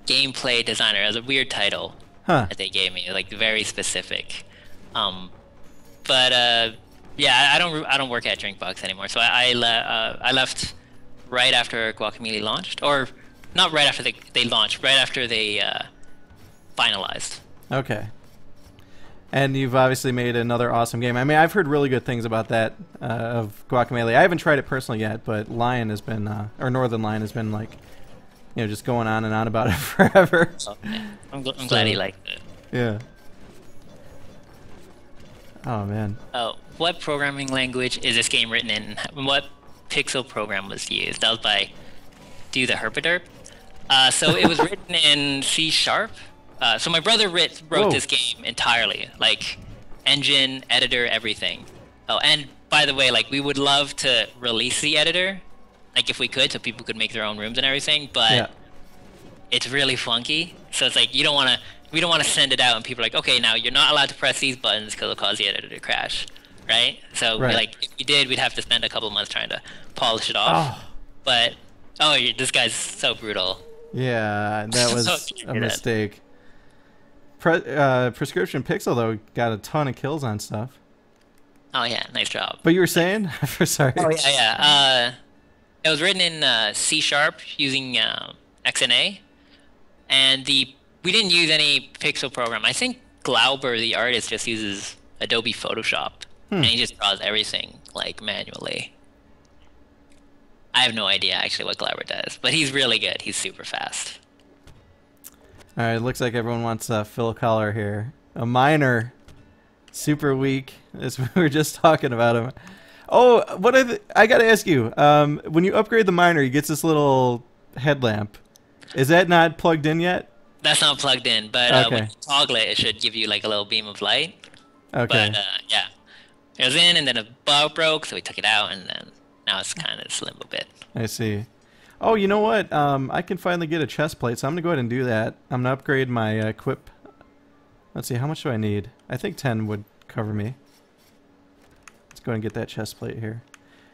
gameplay designer. It was a weird title that they gave me, like very specific. But I don't work at Drinkbox anymore. So I left right after Guacamelee launched, or not right after they launched, right after they finalized. Okay. And you've obviously made another awesome game. I mean, I've heard really good things about that, of Guacamelee. I haven't tried it personally yet, but Lion has been, or Northern Lion has been like, just going on and on about it forever. Oh, man. I'm glad he liked it. Yeah. Oh, man. Oh, what programming language is this game written in? What pixel program was used? That was by Do the Herpaderp. So it was written in C#. So my brother wrote this game entirely, engine, editor, everything. Oh, and by the way, like we would love to release the editor, like if we could, so people could make their own rooms and everything. But it's really funky, so it's like we don't want to send it out and people are like, okay, now you're not allowed to press these buttons because it'll cause the editor to crash, right? So like if we did, we'd have to spend a couple of months trying to polish it off. But this guy's so brutal. Yeah, that was a mistake. Prescription Pixel though got a ton of kills on stuff. Oh yeah, nice job. But you were saying? Sorry. Oh yeah. It was written in C# using XNA, and we didn't use any pixel program. I think Glauber, the artist, just uses Adobe Photoshop, and he just draws everything like manually. I have no idea actually what Glauber does, but he's really good. He's super fast. All right, looks like everyone wants Phil Collar here. A miner, super weak. We were just talking about him. Oh, I gotta ask you. When you upgrade the miner, he gets this little headlamp. Is that not plugged in yet? That's not plugged in, but when you toggle it, it should give you like a little beam of light. Okay. But yeah, it was in, and then a bulb broke, so we took it out, and then now it's kind of slim a bit. I see. Oh, you know what? I can finally get a chest plate, so I'm gonna go ahead and do that. I'm gonna upgrade my equip. Let's see, how much do I need? I think 10 would cover me. Let's go ahead and get that chest plate here.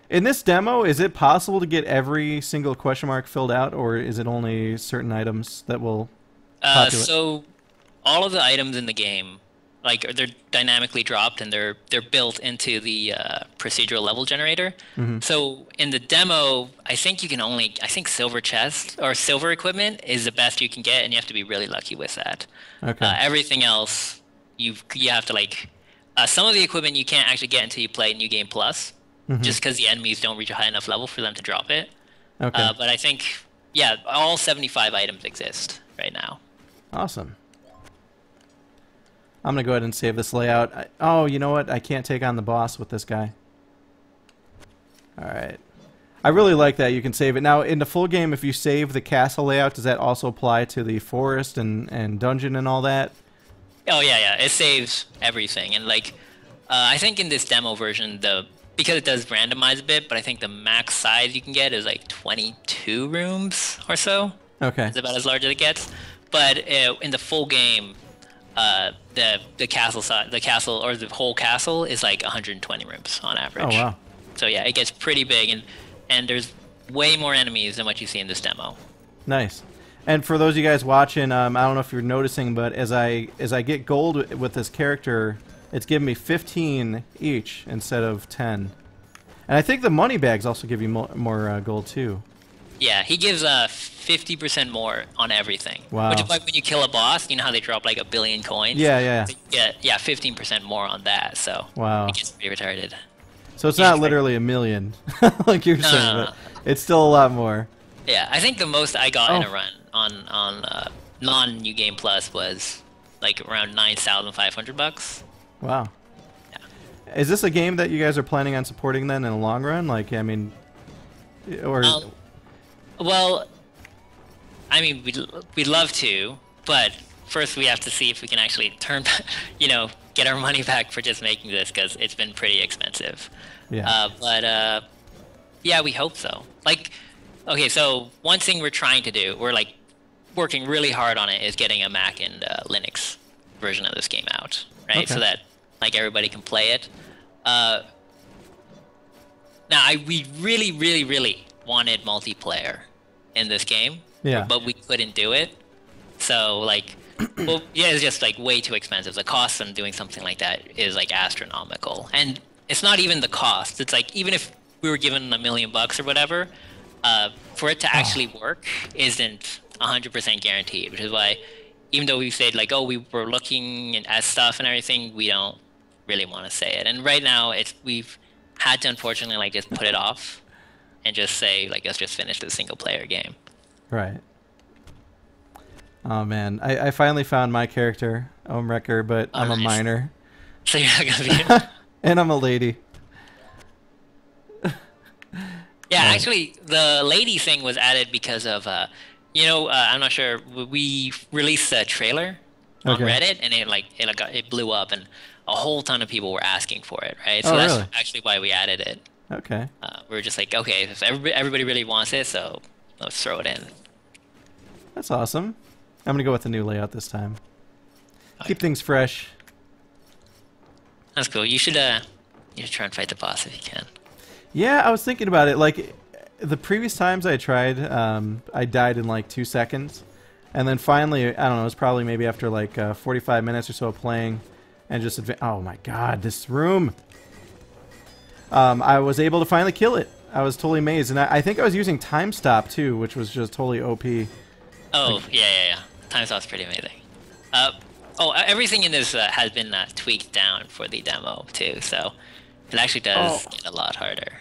In this demo, is it possible to get every single question mark filled out, or is it only certain items that will populate? So all of the items in the game, like they're dynamically dropped and they're built into the procedural level generator. So in the demo, I think silver chest or silver equipment is the best you can get, and you have to be really lucky with that. Okay. Everything else, you have to like some of the equipment you can't actually get until you play New Game Plus, just because the enemies don't reach a high enough level for them to drop it. Okay. But I think all 75 items exist right now. Awesome. I'm going to go ahead and save this layout. Oh, you know what? I can't take on the boss with this guy. Alright. I really like that you can save it. Now, in the full game, if you save the castle layout, does that also apply to the forest and dungeon and all that? Oh, yeah. It saves everything. And, like, I think in this demo version, because it does randomize a bit, but I think the max size you can get is, like, 22 rooms or so. Okay. It's about as large as it gets. But in the full game, the castle or the whole castle is like 120 rooms on average. Oh wow! So yeah, it gets pretty big, and there's way more enemies than what you see in this demo. Nice. And for those of you guys watching, I don't know if you're noticing, but as I get gold with this character, it's giving me 15 each instead of 10. And I think the money bags also give you more gold too. Yeah, he gives 50% more on everything. Wow. Which is like when you kill a boss, you know how they drop like 1 billion coins? Yeah. So you get 15% more on that, so wow. it gets pretty retarded. So it's not literally 1 million, like you're saying, but it's still a lot more. Yeah, I think the most I got in a run on non-New Game Plus was like around $9,500. Wow. Yeah. Is this a game that you guys are planning on supporting then in the long run? Like, I mean, or... well, I mean, we'd love to, but first we have to see if we can actually get our money back for just making this, because it's been pretty expensive. Yeah. But yeah, we hope so. Like, okay, so one thing we're trying to do, we're like working really hard on it, is getting a Mac and Linux version of this game out, right? Okay. So that like everybody can play it. Now, we really, really, really wanted multiplayer in this game, but we couldn't do it. So like, well, yeah, it's just like way too expensive. The cost of doing something like that is like astronomical, and it's not even the cost. It's like, even if we were given $1 million or whatever, for it to actually work isn't 100% guaranteed. Which is why, even though we said like, oh, we were looking at stuff and everything, we don't really want to say it. And right now, we've had to unfortunately like just put it off and just say like, let's just finish the single player game. Right. Oh man, I finally found my character, Ohmwrecker, but I'm a miner. So you're not gonna be. And I'm a lady. Yeah, actually, the lady thing was added because of, I'm not sure. We released a trailer on Reddit, and it blew up, and a whole ton of people were asking for it, right? So Oh, that's really? actually why we added it. Okay. We were just like, okay, if everybody really wants it, so let's throw it in. That's awesome. I'm gonna go with the new layout this time. Okay. Keep things fresh. That's cool. You should try and fight the boss if you can. Yeah, I was thinking about it. Like, the previous times I tried, I died in like 2 seconds. And then finally, I don't know, it was probably maybe after like 45 minutes or so of playing and just oh my god, this room! I was able to finally kill it. I was totally amazed. And I think I was using time stop too, which was just totally OP. Oh, yeah. Time stop's pretty amazing. Everything in this has been tweaked down for the demo too, so it actually does get a lot harder.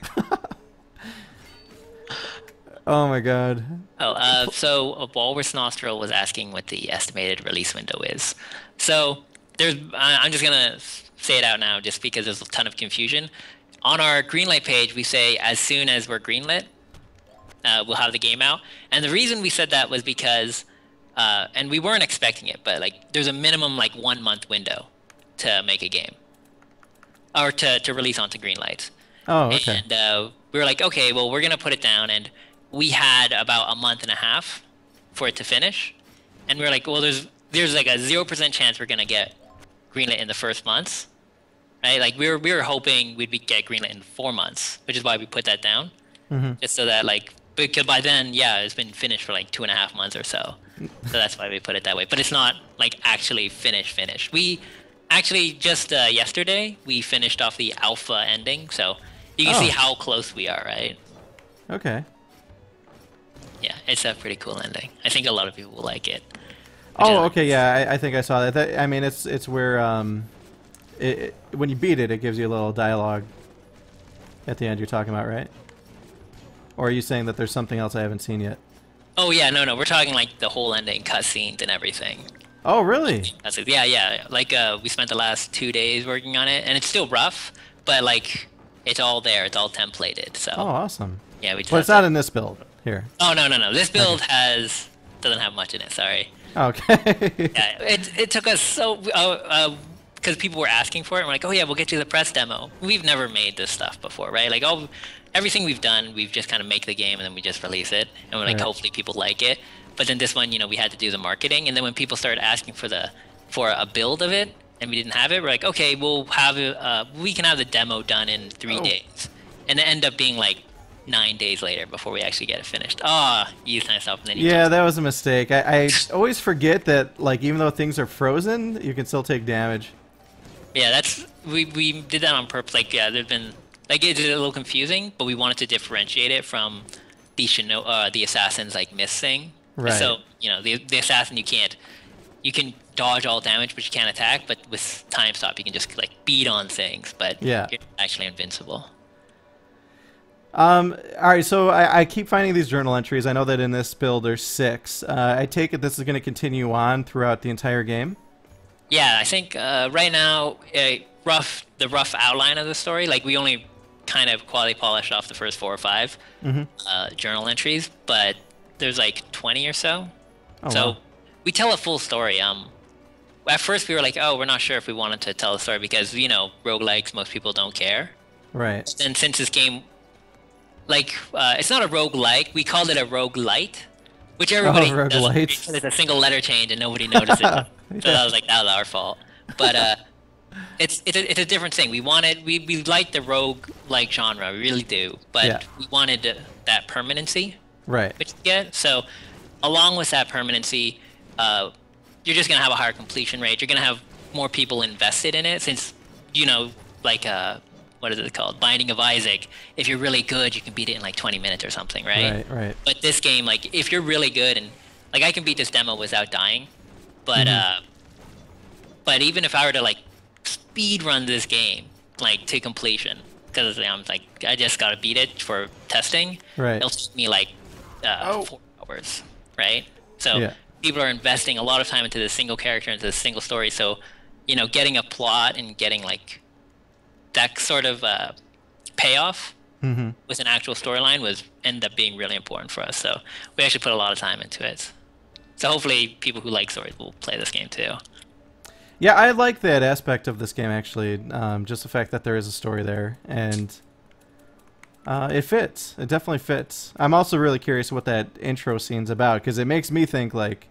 Oh my god. So Walrus Nostril was asking what the estimated release window is. So I'm just gonna say it out now, just because there's a ton of confusion. On our greenlight page, we say as soon as we're greenlit, we'll have the game out. And the reason we said that was because, and we weren't expecting it, but like there's a minimum like 1 month window to make a game, or to release onto greenlight. Oh, okay. And we were like, okay, well, we're gonna put it down, and we had about a month and a half for it to finish, and we were like, well, there's like a 0% chance we're gonna get greenlit in the first months, right? Like we were hoping we'd get greenlit in 4 months, which is why we put that down, just so that like, because by then, yeah, it's been finished for like 2.5 months or so, so that's why we put it that way. But it's not like actually finished. We actually just yesterday we finished off the alpha ending, so you can see how close we are, right? Okay. Yeah, it's a pretty cool ending. I think a lot of people will like it. Oh, okay, yeah, I think I saw that. I mean, it's where when you beat it, it gives you a little dialogue at the end. You're talking about, right? Or are you saying that there's something else I haven't seen yet? Oh yeah, no, we're talking like the whole ending, cutscenes and everything. Oh, really? That's it. Yeah. Like we spent the last 2 days working on it, and it's still rough, but like it's all there. It's all templated. So. Oh, awesome. Yeah, we. Just but it's not in this build here. Oh no. This build doesn't have much in it. Sorry. Okay. Yeah, it took us so because people were asking for it. And we're like, oh yeah, we'll get you the press demo. We've never made this stuff before, right? Like everything we've done, we've just kind of make the game and then we just release it, and we're like, hopefully people like it. But then this one, we had to do the marketing, and then when people started asking for a build of it, and we didn't have it, we're like, okay, we'll have it. We can have the demo done in 3 days, and it ended up being like 9 days later before we actually get it finished. You use stuff, and then yeah, that was a mistake. I always forget that, like, even though things are frozen, you can still take damage. Yeah, we did that on purpose. Like, yeah, there's been like it's a little confusing, but we wanted to differentiate it from the assassin's like miss thing. Right. So the assassin you can dodge all damage, but you can't attack. But with time stop, you can just like beat on things, but yeah, you're actually invincible. All right, so I keep finding these journal entries. I know that in this build there's 6. I take it this is going to continue on throughout the entire game? Yeah, I think right now, the rough outline of the story, like we only kind of quality polished off the first 4 or 5 journal entries, but there's like 20 or so. Oh, so wow. We tell a full story. At first we were like, we're not sure if we wanted to tell a story because, roguelikes, most people don't care. Right. And since this game, like, it's not a roguelike, we called it a roguelite, which everybody does. It's a single letter change and nobody noticed it. So that was our fault. But it's a different thing. We like the roguelike genre, we really do. But we wanted that permanency. Right. Which you get. So along with that permanency, you're just gonna have a higher completion rate. You're gonna have more people invested in it since like what is it called? Binding of Isaac. If you're really good, you can beat it in like 20 minutes or something, right? Right. But this game, like, if you're really good, and like I can beat this demo without dying, but but even if I were to like speed run this game like to completion, because I'm like I just gotta beat it for testing, right? It'll take me like 4 hours, right? So people are investing a lot of time into this single character, into this single story. So getting a plot and getting like that sort of payoff with an actual storyline ended up being really important for us. So we actually put a lot of time into it. So hopefully people who like stories will play this game too. Yeah, I like that aspect of this game, actually. Just the fact that there is a story there, and it fits. It definitely fits. I'm also really curious what that intro scene's about, because it makes me think, like,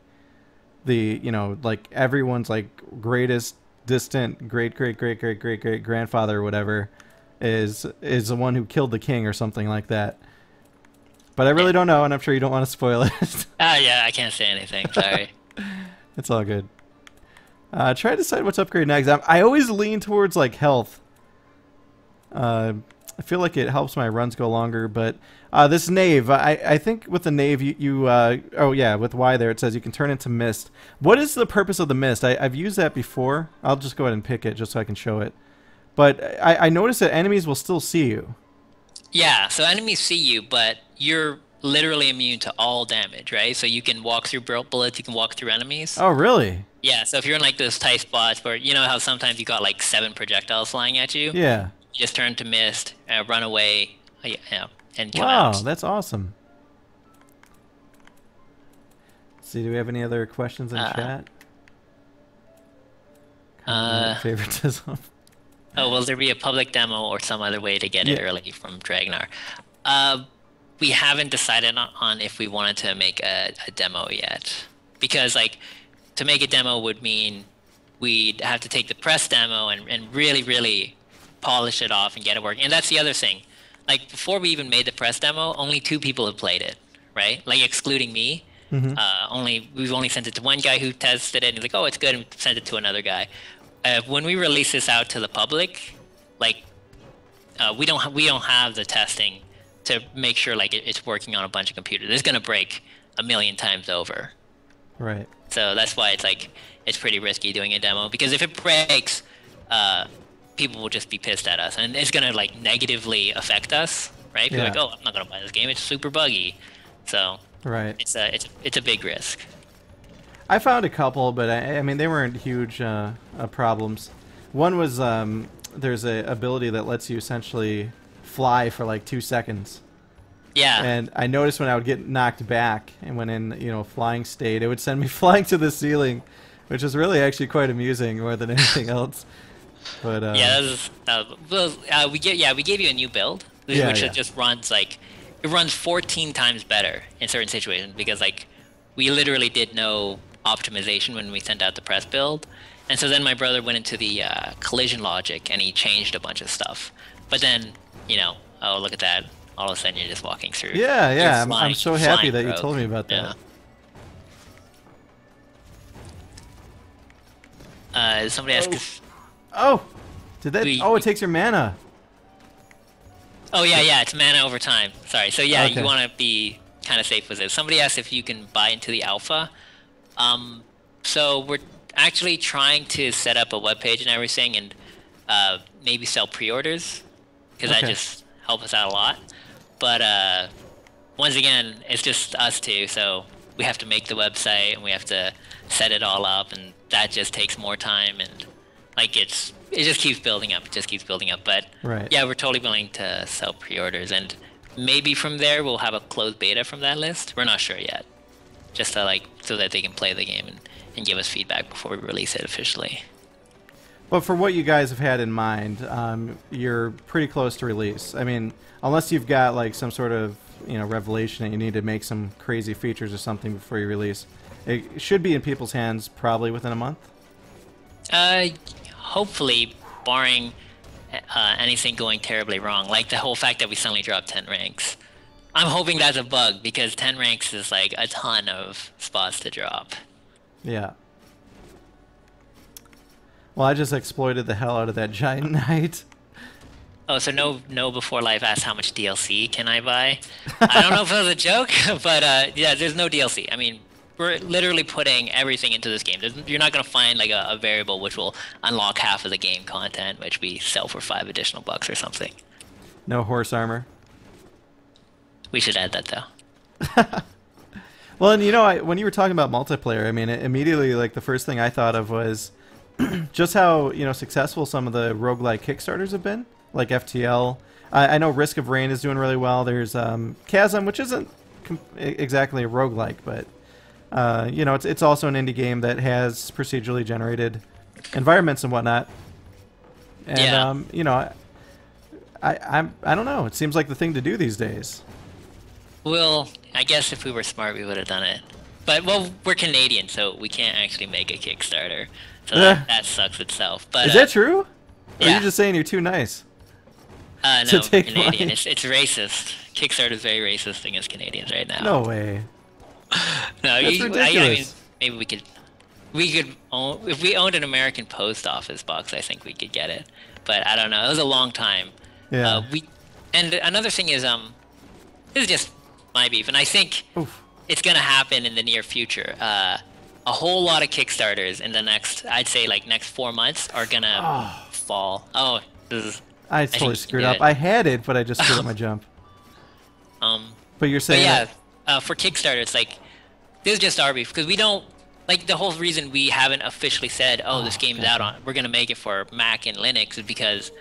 like, everyone's, like, greatest distant great-great-great-great-great-great-grandfather or whatever is the one who killed the king or something like that. But I really don't know, and I'm sure you don't want to spoil it. Yeah, I can't say anything. Sorry. It's all good. Try to decide what's upgrade next. I always lean towards, like, health. I feel like it helps my runs go longer, but this Knave, I think with the Knave, oh yeah, with Y there, it says you can turn into mist. What is the purpose of the mist? I've used that before. I'll just go ahead and pick it just so I can show it. But I noticed that enemies will still see you. Yeah, so enemies see you, but you're literally immune to all damage, right? So you can walk through bullets, you can walk through enemies. Oh, really? Yeah, so if you're in like those tight spots where, you know how sometimes you got like 7 projectiles flying at you? Yeah. You just turn to mist, run away, and come out. Wow, that's awesome. Let's see, do we have any other questions in chat? Favoritism. Oh, will there be a public demo or some other way to get it early from Dragnar? We haven't decided on if we wanted to make a demo yet. Because, like, to make a demo would mean we'd have to take the press demo and really, really polish it off and get it working. And that's the other thing. Like, before we even made the press demo, only 2 people have played it, right? Like, excluding me. Mm-hmm. We've only sent it to one guy who tested it, and he's like, oh, it's good, and sent it to another guy. When we release this out to the public, like, we don't have the testing to make sure like it's working on a bunch of computers. It's gonna break a million times over. Right. So that's why it's like it's pretty risky doing a demo, because if it breaks, people will just be pissed at us, and it's gonna like negatively affect us, right? People are like, oh, I'm not gonna buy this game. It's super buggy. So right. It's a big risk. I found a couple, but I mean, they weren't huge problems. One was there's a ability that lets you essentially fly for like 2 seconds. Yeah. And I noticed when I would get knocked back and when in flying state, it would send me flying to the ceiling, which is really actually quite amusing more than anything else. But we gave you a new build, which just runs like it runs 14 times better in certain situations, because like we literally did no optimization when we sent out the press build, and so then my brother went into the collision logic and he changed a bunch of stuff. But then oh, look at that, all of a sudden you're just walking through. Yeah, I'm so happy that you told me about that. Somebody asked did that it takes your mana. Oh yeah, it's mana over time. Sorry. So yeah, okay. You want to be kind of safe with it. Somebody asked if you can buy into the alpha. So we're actually trying to set up a web page and everything, and maybe sell pre-orders, because that just helps us out a lot. But once again, it's just us two, so we have to make the website and we have to set it all up, and that just takes more time, and like it just keeps building up. But yeah, we're totally willing to sell pre-orders, and maybe from there we'll have a closed beta from that list. We're not sure yet, just to so that they can play the game and give us feedback before we release it officially. But for what you guys have had in mind, you're pretty close to release. I mean, unless you've got like some sort of revelation that you need to make some crazy features or something before you release, it should be in people's hands probably within a month. Hopefully, barring anything going terribly wrong, like the whole fact that we suddenly dropped 10 ranks. I'm hoping that's a bug, because 10 ranks is like a ton of spots to drop. Yeah. Well, I just exploited the hell out of that giant knight. Oh, so no Before Life asked how much DLC can I buy? I don't know if it was a joke, but yeah, there's no DLC. I mean, we're literally putting everything into this game. You're not going to find like a variable which will unlock half of the game content, which we sell for $5 additional or something. No horse armor. We should add that though. Well, and when you were talking about multiplayer, I mean, immediately like the first thing I thought of was just how successful some of the roguelike Kickstarters have been, like FTL. I know Risk of Rain is doing really well. There's Chasm, which isn't exactly a roguelike, but it's also an indie game that has procedurally generated environments and whatnot. And Yeah. you know, I don't know. It seems like the thing to do these days. Well, I guess if we were smart, we would have done it. But well, we're Canadian, so we can't actually make a Kickstarter. So that sucks itself. But is that true? Or yeah. are you just saying you're too nice? No, to take Canadian. money? It's racist. Kickstarter is very racist against Canadians right now. No way. No, That's ridiculous. I mean, maybe we could own, if we owned an American post office box, I think we could get it. But I don't know. It was a long time. Yeah. And another thing is this is just my beef, and I think it's gonna happen in the near future. A whole lot of Kickstarters in the next, I'd say like next 4 months are gonna fall. Oh, this is. I totally screwed up. I had it, but I just screwed up my jump. But you're saying for Kickstarter, it's like this is just our beef because we don't like the whole reason we haven't officially said, this game is out on. We're gonna make it for Mac and Linux is because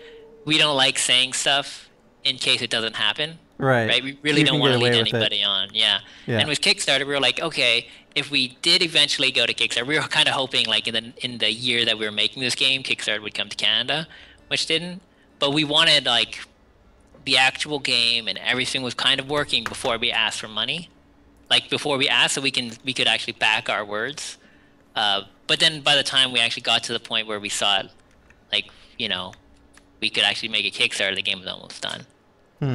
we don't like saying stuff in case it doesn't happen. Right. We really don't want to lead anybody on. Yeah. And with Kickstarter, we were like, okay, if we did eventually go to Kickstarter, we were kind of hoping like in the year that we were making this game, Kickstarter would come to Canada, which didn't. But we wanted like the actual game and everything was kind of working before we asked for money. Like before we asked, so we could actually back our words. But then by the time we actually got to the point where we saw it, like, you know, we could actually make a Kickstarter, the game was almost done.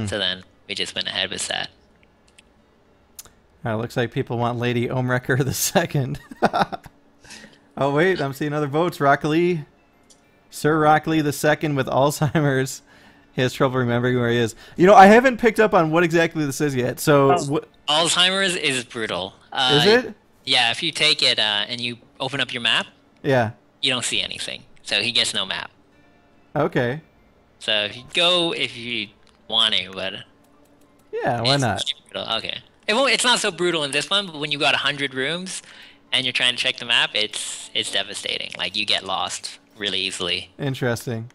So then we just went ahead with that. Looks like people want Lady Ohmwrecker the second. Oh wait, I'm seeing other votes. Rock Lee. Sir Rock Lee the second with Alzheimer's. He has trouble remembering where he is. You know, I haven't picked up on what exactly this is yet. So Alzheimer's is brutal. Is it? Yeah, if you take it and you open up your map, yeah, you don't see anything. So he gets no map. Okay. So if you want to, but yeah, why not? Okay. It's not so brutal in this one, but when you got 100 rooms and you're trying to check the map, it's devastating. Like you get lost really easily. Interesting.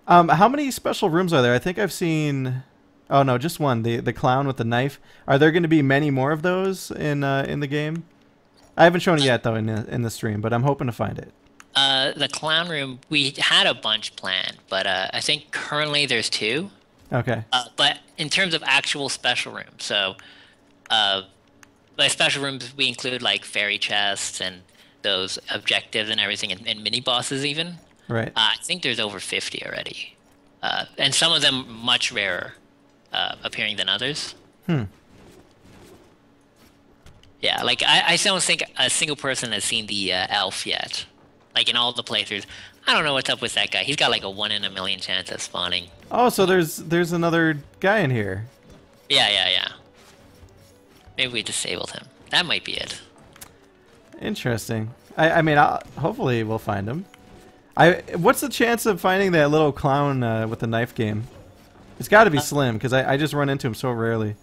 How many special rooms are there? I think I've seen. Oh no, just one. The clown with the knife. Are there going to be many more of those in the game? I haven't shown it yet though in the stream, but I'm hoping to find it. The clown room, we had a bunch planned, but I think currently there's 2. Okay. But in terms of actual special rooms, so by special rooms we include like fairy chests and those objectives and everything, and mini bosses even. Right. I think there's over 50 already, and some of them much rarer appearing than others. Yeah, like I don't think a single person has seen the elf yet. Like in all the playthroughs, I don't know what's up with that guy. He's got like a 1 in a million chance of spawning. Oh, so there's another guy in here. Yeah. Maybe we disabled him. That might be it. Interesting. I mean, hopefully we'll find him. What's the chance of finding that little clown with the knife game? It's got to be slim because I just run into him so rarely.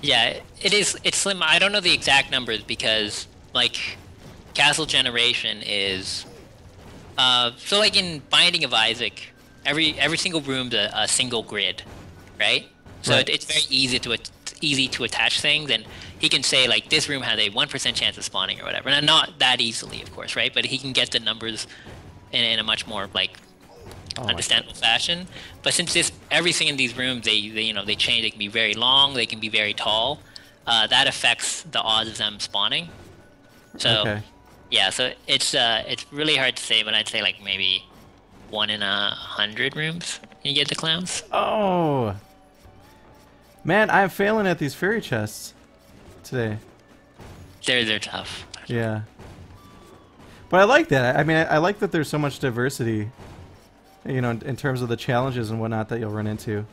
Yeah, it's slim. I don't know the exact numbers because like Castle Generation is so like in Binding of Isaac, every single room's a single grid, right? So right. It's very easy to attach things, and he can say like this room has a 1% chance of spawning or whatever, and not that easily, of course, right? But he can get the numbers in a much more like understandable fashion. But since everything in these rooms they change, they can be very long, they can be very tall. That affects the odds of them spawning. So. Okay. Yeah, so it's really hard to say, but I'd say like maybe 1 in 100 rooms you get the clowns. Oh, man, I'm failing at these fairy chests today. They're tough. Yeah, but I like that. I mean, I like that there's so much diversity, you know, in terms of the challenges and whatnot that you'll run into.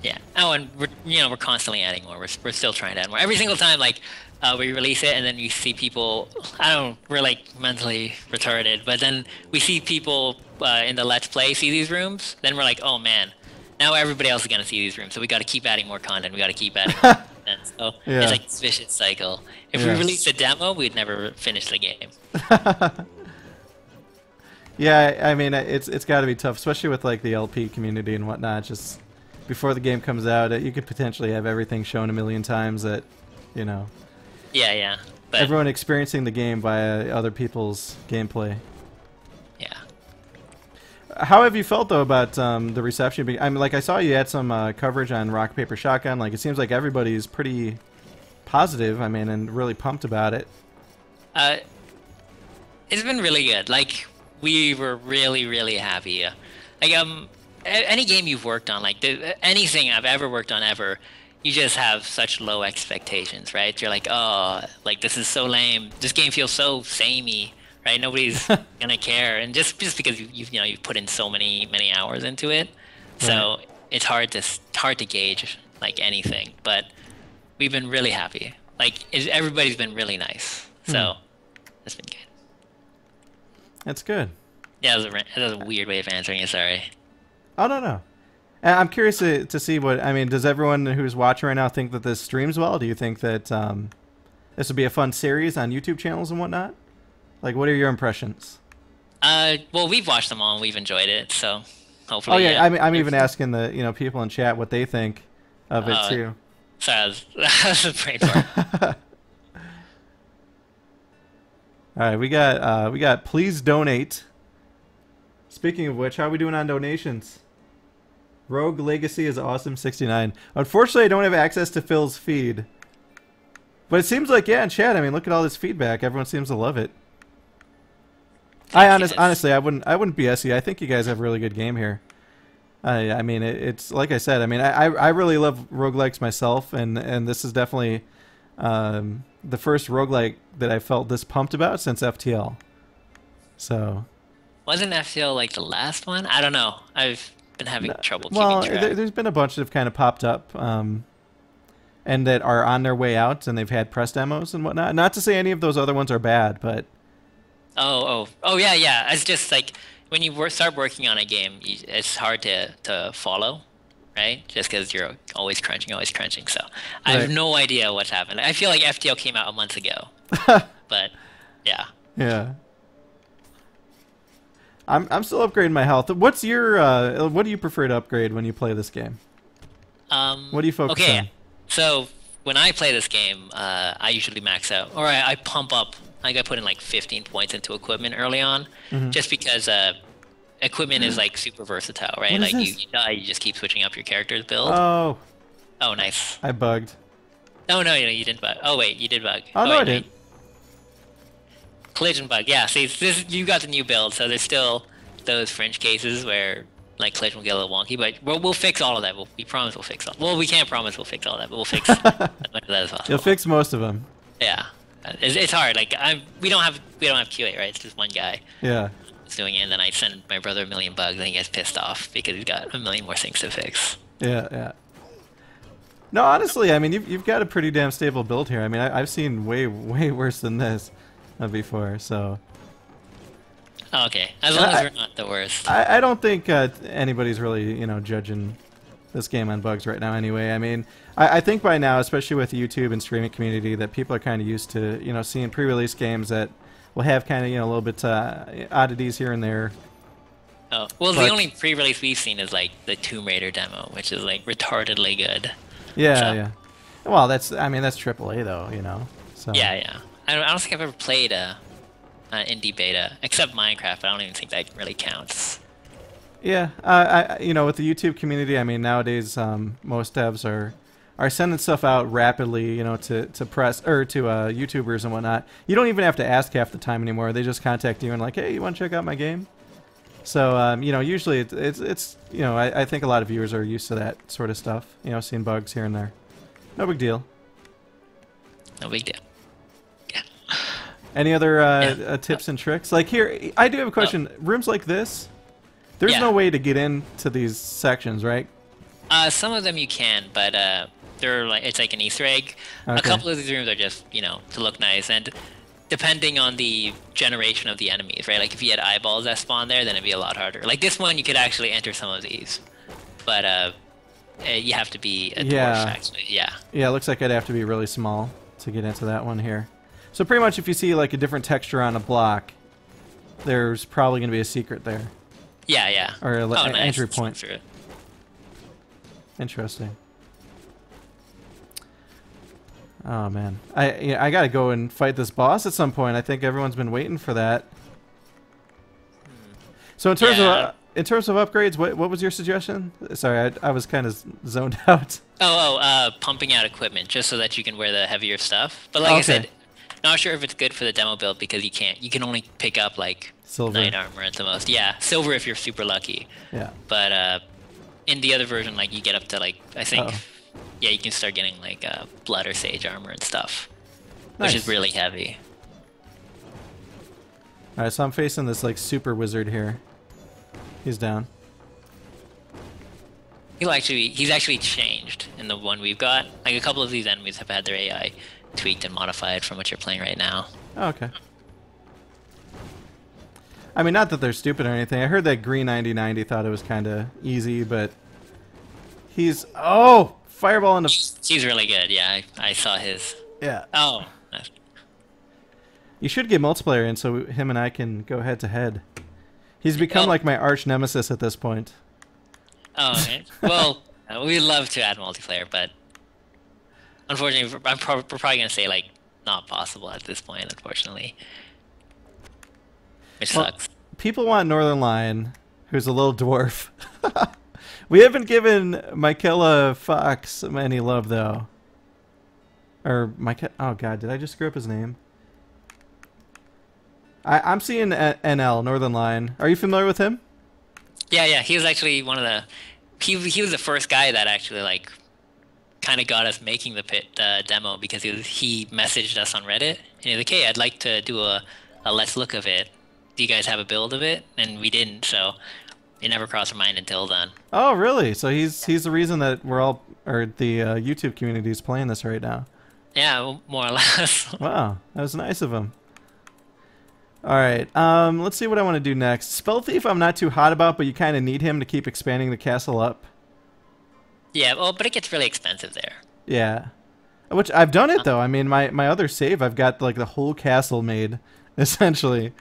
Yeah. Oh, and we're constantly adding more. We're still trying to add more. Every single time, like we release it, and then we see people. We're like mentally retarded, but then we see people in the Let's Play see these rooms. Then we're like, oh man, now everybody else is gonna see these rooms. So we got to keep adding more content. We got to keep adding more content. So it's like this vicious cycle. If we released a demo, we'd never finish the game. Yeah, I mean, it's got to be tough, especially with like the LP community and whatnot. Just before the game comes out, you could potentially have everything shown a million times that, you know. Yeah. But everyone experiencing the game via other people's gameplay. how have you felt though about the reception? I mean, like I saw you had some coverage on Rock Paper Shotgun. Like it seems like everybody's pretty positive. I mean, and really pumped about it. It's been really good. Like we were really happy. Like any game you've worked on, like anything I've ever worked on ever, you just have such low expectations, right? You're like, oh, like this is so lame. This game feels so samey, right? Nobody's gonna care, and just because you've put in so many hours into it, so it's hard to gauge like anything. But we've been really happy. Like everybody's been really nice, so it's been good. That's good. Yeah, that was a weird way of answering it. Sorry. Oh no. I'm curious to see what, I mean, does everyone who's watching right now think that this streams well? Do you think that this would be a fun series on YouTube channels and whatnot? Like, what are your impressions? Well, we've watched them all and we've enjoyed it, so hopefully. Oh yeah, I'm even asking the people in chat what they think of it too. Sorry, that was a brain fart. All right, we got please donate. Speaking of which, how are we doing on donations? Rogue Legacy is awesome 69. Unfortunately, I don't have access to Phil's feed. But it seems like, yeah, in chat, I mean, look at all this feedback. Everyone seems to love it. Honestly, I wouldn't BS you. I think you guys have a really good game here. I mean, it's like I said. I mean, I really love roguelikes myself, and this is definitely the first roguelike that I felt this pumped about since FTL. So. Wasn't FTL like the last one? I don't know. I've been having trouble keeping track. There's been a bunch that have kind of popped up, and that are on their way out, and they've had press demos and whatnot. Not to say any of those other ones are bad, but oh yeah. It's just like when you start working on a game, it's hard to follow, right? Just because you're always crunching. So I have no idea what's happened. I feel like FTL came out a month ago, but yeah. Yeah. I'm still upgrading my health. What's your what do you prefer to upgrade when you play this game? What do you focus on? So when I play this game, I usually max out, or I pump up. Like I put in like 15 points into equipment early on, just because equipment is like super versatile, right? Like you die, you just keep switching up your character's build. Oh. Oh, nice. I bugged. No, you didn't bug. Oh wait, you did bug. Oh no, I didn't. Collision bug, yeah. See, you got the new build, so there's still those fringe cases where like collision will get a little wonky, but we'll fix all of that. We promise we'll fix all. Well, we can't promise we'll fix all of that, but we'll fix as much of that as possible. You'll fix most of them. Yeah, it's hard. Like we don't have QA, right? It's just one guy. Yeah. That's doing it, and then I send my brother a million bugs, and he gets pissed off because he's got a million more things to fix. Yeah. No, honestly, I mean you've got a pretty damn stable build here. I mean I've seen way worse than this before, so. Oh, okay, as long as we're not the worst. I don't think anybody's really judging this game on bugs right now. Anyway, I mean I think by now, especially with YouTube and streaming community, that people are kind of used to seeing pre-release games that will have kind of a little bit oddities here and there. Oh well, the only pre-release we've seen is like the Tomb Raider demo, which is like retardedly good. Yeah. Well, that's AAA though, So. Yeah. I don't think I've ever played an indie beta, except Minecraft, but I don't even think that really counts. Yeah, with the YouTube community, I mean, nowadays most devs are sending stuff out rapidly, to press or to YouTubers and whatnot. You don't even have to ask half the time anymore. They just contact you and like, hey, you want to check out my game? So usually it's I think a lot of viewers are used to that sort of stuff. Seeing bugs here and there. No big deal. No big deal. Any other tips and tricks? Like here, I do have a question. Rooms like this, there's no way to get into these sections, right? Some of them you can, but they're like it's like an Easter egg. Okay. A couple of these rooms are just to look nice, and depending on the generation of the enemies, right? Like if you had eyeballs that spawn there, then it'd be a lot harder. Like this one, you could actually enter some of these, but you have to be a dwarf, actually. Yeah. Yeah, it looks like I'd have to be really small to get into that one here. So pretty much if you see like a different texture on a block, there's probably going to be a secret there. Yeah. Or an nice. entry point. Interesting. Oh man, I gotta go and fight this boss at some point. I think everyone's been waiting for that. So in terms of in terms of upgrades, what was your suggestion? Sorry, I was kind of zoned out. Pumping out equipment just so that you can wear the heavier stuff. But like I said, not sure if it's good for the demo build because you can only pick up like silver. Knight armor at the most. Yeah, silver if you're super lucky. Yeah. But in the other version, like you get up to like I think, yeah, you can start getting like blood or sage armor and stuff, which is really heavy. All right, so I'm facing this like super wizard here. He's down. He's actually changed in the one we've got. Like a couple of these enemies have had their AI tweaked and modified from what you're playing right now. Oh, okay. I mean, not that they're stupid or anything. I heard that Green 9090 thought it was kind of easy, but he's fireball in the. He's really good. Yeah, I saw his. Yeah. Oh. You should get multiplayer in so him and I can go head to head. He's become like my arch nemesis at this point. Oh, okay. Well, we'd love to add multiplayer, but unfortunately, we're probably going to say, like, not possible at this point, unfortunately. Which sucks. People want Northern Lion, who's a little dwarf. We haven't given Michaela Fox any love, though. Or, oh, God, did I just screw up his name? I'm seeing NL, Northern Lion. Are you familiar with him? Yeah, he was actually one of the... He was the first guy that actually, like, kind of got us making the pit demo because he messaged us on Reddit. And he was like, hey, I'd like to do a let's look of it. Do you guys have a build of it? And we didn't, so it never crossed our mind until then. Oh, really? So he's the reason that we're all... Or the YouTube community is playing this right now. Yeah, more or less. Wow, that was nice of him. Alright, let's see what I want to do next. Spell Thief I'm not too hot about, but you kind of need him to keep expanding the castle up. Yeah, well, but it gets really expensive there. Yeah. Which, I've done it, though. I mean, my other save, I've got, like, the whole castle made, essentially.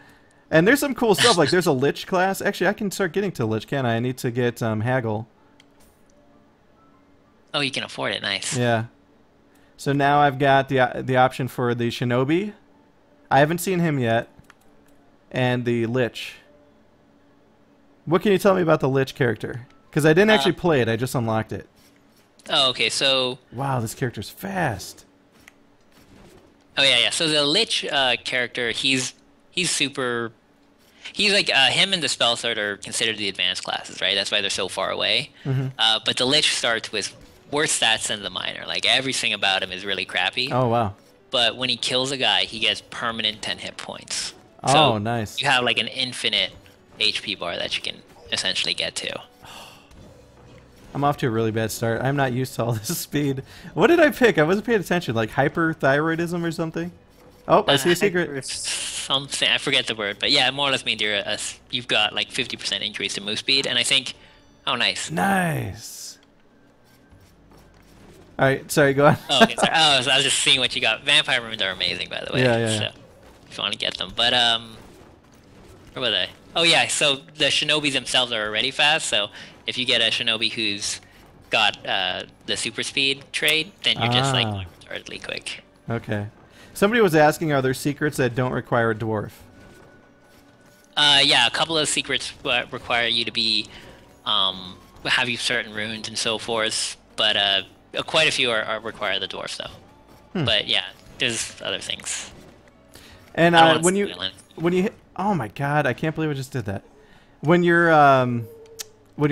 And there's some cool stuff, like, there's a Lich class. Actually, I can start getting to Lich, can't I? I need to get, Haggle. Oh, you can afford it, nice. Yeah. So now I've got the option for the Shinobi. I haven't seen him yet. And the Lich. What can you tell me about the Lich character? Because I didn't actually play it, I just unlocked it. Oh, okay, so... Wow, this character's fast. Oh, yeah. So the Lich character, he's super... He's like, him and the Spell Sword are considered the advanced classes, right? That's why they're so far away. Mm-hmm. But the Lich starts with worse stats than the Miner. Like, everything about him is really crappy. Oh, wow. But when he kills a guy, he gets permanent 10 hit points. So nice. You have like an infinite HP bar that you can essentially get to. I'm off to a really bad start. I'm not used to all this speed. What did I pick? I wasn't paying attention. Like hyperthyroidism or something? Oh, I see a secret. Something. I forget the word. But yeah, more or less means you've got like 50% increase in move speed. And I think... Oh, nice. Nice. All right. Sorry, go on. Oh, okay, sorry. So I was just seeing what you got. Vampire runes are amazing, by the way. Yeah. So, if you want to get them. But, where were they? Oh, yeah, so the Shinobis themselves are already fast, so if you get a Shinobi who's got the super speed trait, then you're just, like, retardedly quick. Okay. Somebody was asking, are there secrets that don't require a dwarf? Yeah, a couple of secrets require you to be, have you certain runes and so forth, but quite a few require the dwarf, though. But, yeah, there's other things. And when you hit, oh my god, I can't believe I just did that. When you're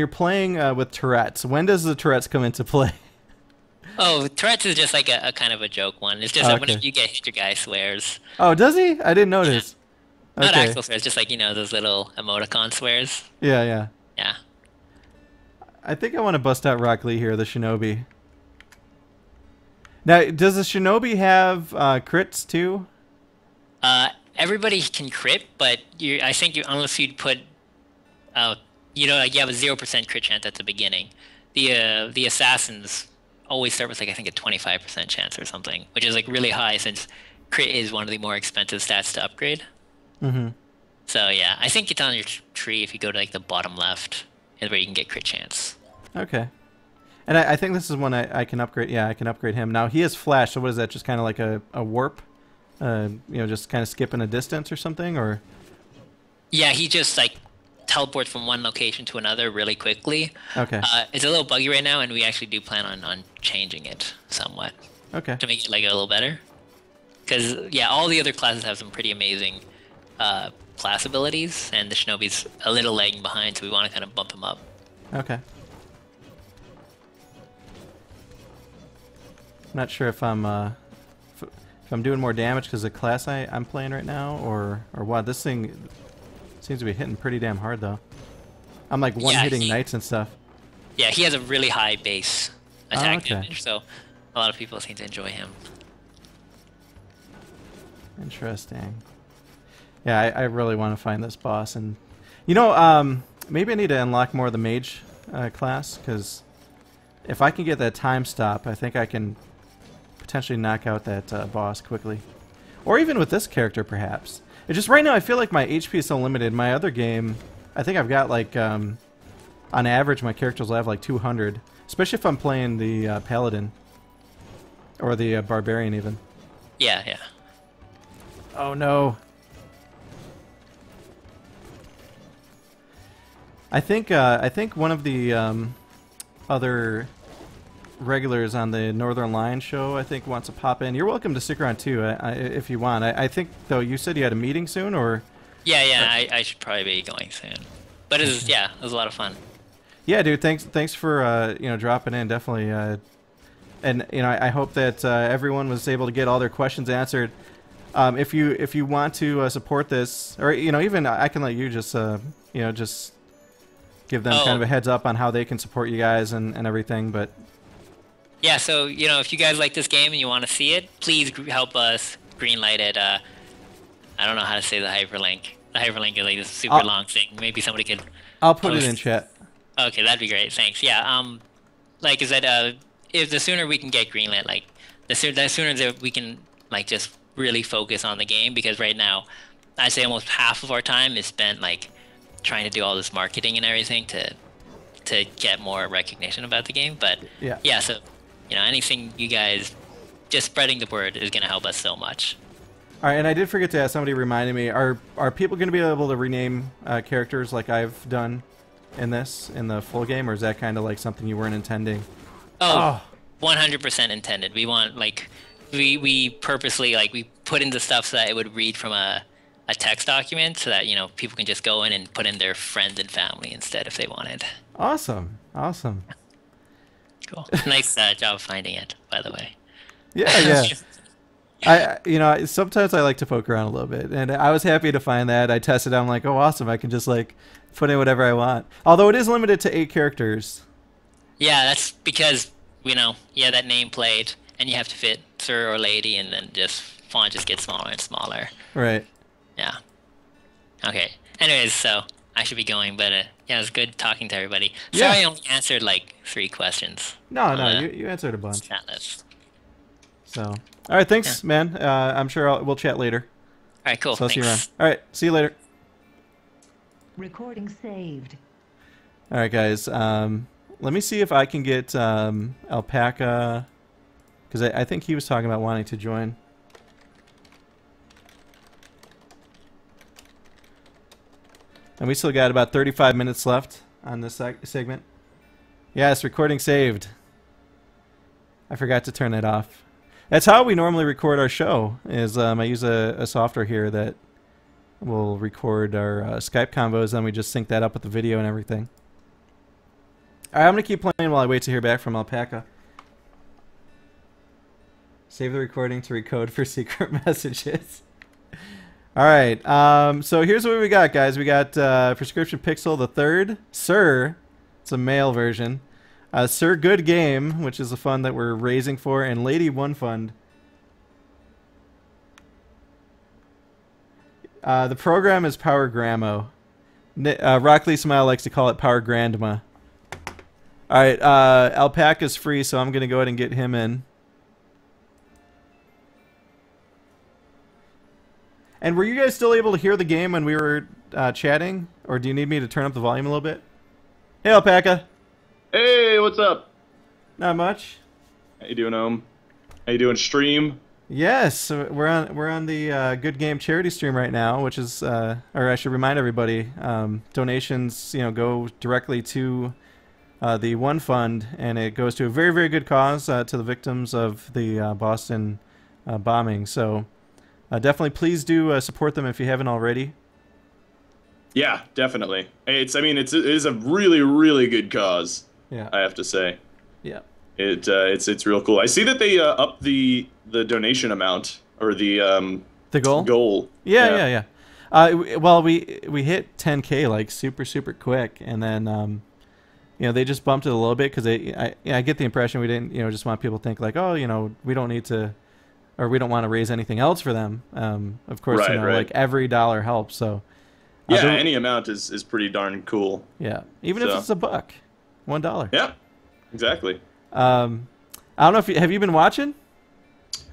playing with Tourette's, when does the Tourette's come into play? Oh, Tourette's is just like a kind of a joke one. It's just that whenever you get hit, your guy swears. Oh, does he? I didn't notice. Yeah. Not actual swears, just like, you know, those little emoticon swears. Yeah. Yeah. I think I want to bust out Rock Lee here, the Shinobi. Now, does the Shinobi have crits too? Everybody can crit, but I think unless you put, you know, like you have a 0% crit chance at the beginning. The assassins always start with like I think a 25% chance or something, which is like really high since crit is one of the more expensive stats to upgrade. Mm-hmm. So yeah, I think it's on your tree if you go to like the bottom left is where you can get crit chance. Okay. And I think this is one I can upgrade. Yeah, I can upgrade him. Now he has flash, so what is that? Just kind of like a warp? You know, just kind of skipping a distance or something, or? Yeah, he just like teleport from one location to another really quickly. Okay. It's a little buggy right now, and we actually do plan on changing it somewhat. Okay. To make it like a little better. Because yeah, all the other classes have some pretty amazing class abilities, and the Shinobi's a little lagging behind, so we want to kind of bump him up. Okay. I'm not sure if I'm doing more damage because of the class I'm playing right now, or what. This thing seems to be hitting pretty damn hard though. I'm like one-hitting knights and stuff. Yeah, he has a really high base attack okay. damage, so a lot of people seem to enjoy him. Interesting. Yeah, I really want to find this boss, and you know, maybe I need to unlock more of the mage class, because if I can get that time stop, I think I can potentially knock out that boss quickly. Or even with this character, perhaps. It's just right now I feel like my HP is so limited. My other game, I think I've got like, on average, my characters will have like 200. Especially if I'm playing the Paladin. Or the Barbarian, even. Yeah, yeah. Oh no. I think one of the other regulars on the Northern Line show, I think, wants to pop in. You're welcome to stick around too, if you want. I think though you said you had a meeting soon, or? Yeah, I should probably be going soon. But it was it was a lot of fun. Yeah, dude. Thanks for you know, dropping in. Definitely. And you know, I hope that everyone was able to get all their questions answered. If you want to support this, or you know, even I can let you just you know, just give them kind of a heads up on how they can support you guys and everything. But yeah, so you know, if you guys like this game and you want to see it, please help us greenlight it. I don't know how to say the hyperlink. The hyperlink is like this super long thing. Maybe somebody could. I'll put it in chat. Okay, that'd be great. Thanks. Yeah. Like I said, if the sooner we can get greenlit, like the sooner that we can like just really focus on the game, because right now, I'd say almost half of our time is spent like trying to do all this marketing and everything to get more recognition about the game. But yeah, so you know, anything you guys just spreading the word is gonna help us so much. All right, and I did forget to ask. Somebody reminded me. Are people going to be able to rename characters like I've done in the full game, or is that kind of like something you weren't intending? Oh, 100% intended. We want like we purposely like we put in the stuff so that it would read from a text document, so that you know people can just go in and put in their friends and family instead if they wanted. Awesome. Cool. Nice job finding it, by the way. Yeah. You know, sometimes I like to poke around a little bit, and I was happy to find that. I tested it. I'm like, oh, awesome! I can just like put in whatever I want. Although it is limited to 8 characters. Yeah, that's because you know, that nameplate, and you have to fit sir or lady, and then just font just gets smaller and smaller. Right. Yeah. Okay. Anyways, so I should be going, but yeah, it was good talking to everybody. Sorry, I only answered like 3 questions. No, you answered a bunch. Chat list. So, all right, thanks, man. I'm sure we'll chat later. All right, cool. So I'll see you around. All right, see you later. Recording saved. All right, guys. Let me see if I can get Alpaca, because I think he was talking about wanting to join. And we still got about 35 minutes left on this segment. Yes, recording saved. I forgot to turn that off. That's how we normally record our show, is I use a software here that will record our Skype convos, and we just sync that up with the video and everything. All right, I'm going to keep playing while I wait to hear back from Alpaca. Save the recording to recode for secret messages. All right, so here's what we got, guys. We got Prescription Pixel the Third, Sir. It's a male version. Sir Good Game, which is a fund that we're raising for, and Lady One Fund. The program is Power Grandma. Rockley Smile likes to call it Power Grandma. All right, Alpaca's free, so I'm going to go ahead and get him in. And were you guys still able to hear the game when we were chatting? Or do you need me to turn up the volume a little bit? Hey, Alpaca. Hey, what's up? Not much. How you doing, How you doing, stream? Yes, we're on the Good Game charity stream right now, which is, or I should remind everybody, donations go directly to the One Fund, and it goes to a very, very good cause, to the victims of the Boston bombing. So definitely, please do support them if you haven't already. Yeah, definitely. It is a really, really good cause. Yeah, I have to say. yeah. It's real cool. I see that they upped the donation amount, or the goal. Goal. Yeah. Well, we hit 10K like super, super quick, and then they just bumped it a little bit because I get the impression we didn't just want people to think like, oh, we don't need to, or we don't want to raise anything else for them. Of course, right. like every dollar helps. So yeah, any amount is pretty darn cool. Yeah, even if it's $1, $1. Yeah, exactly. I don't know if have you been watching?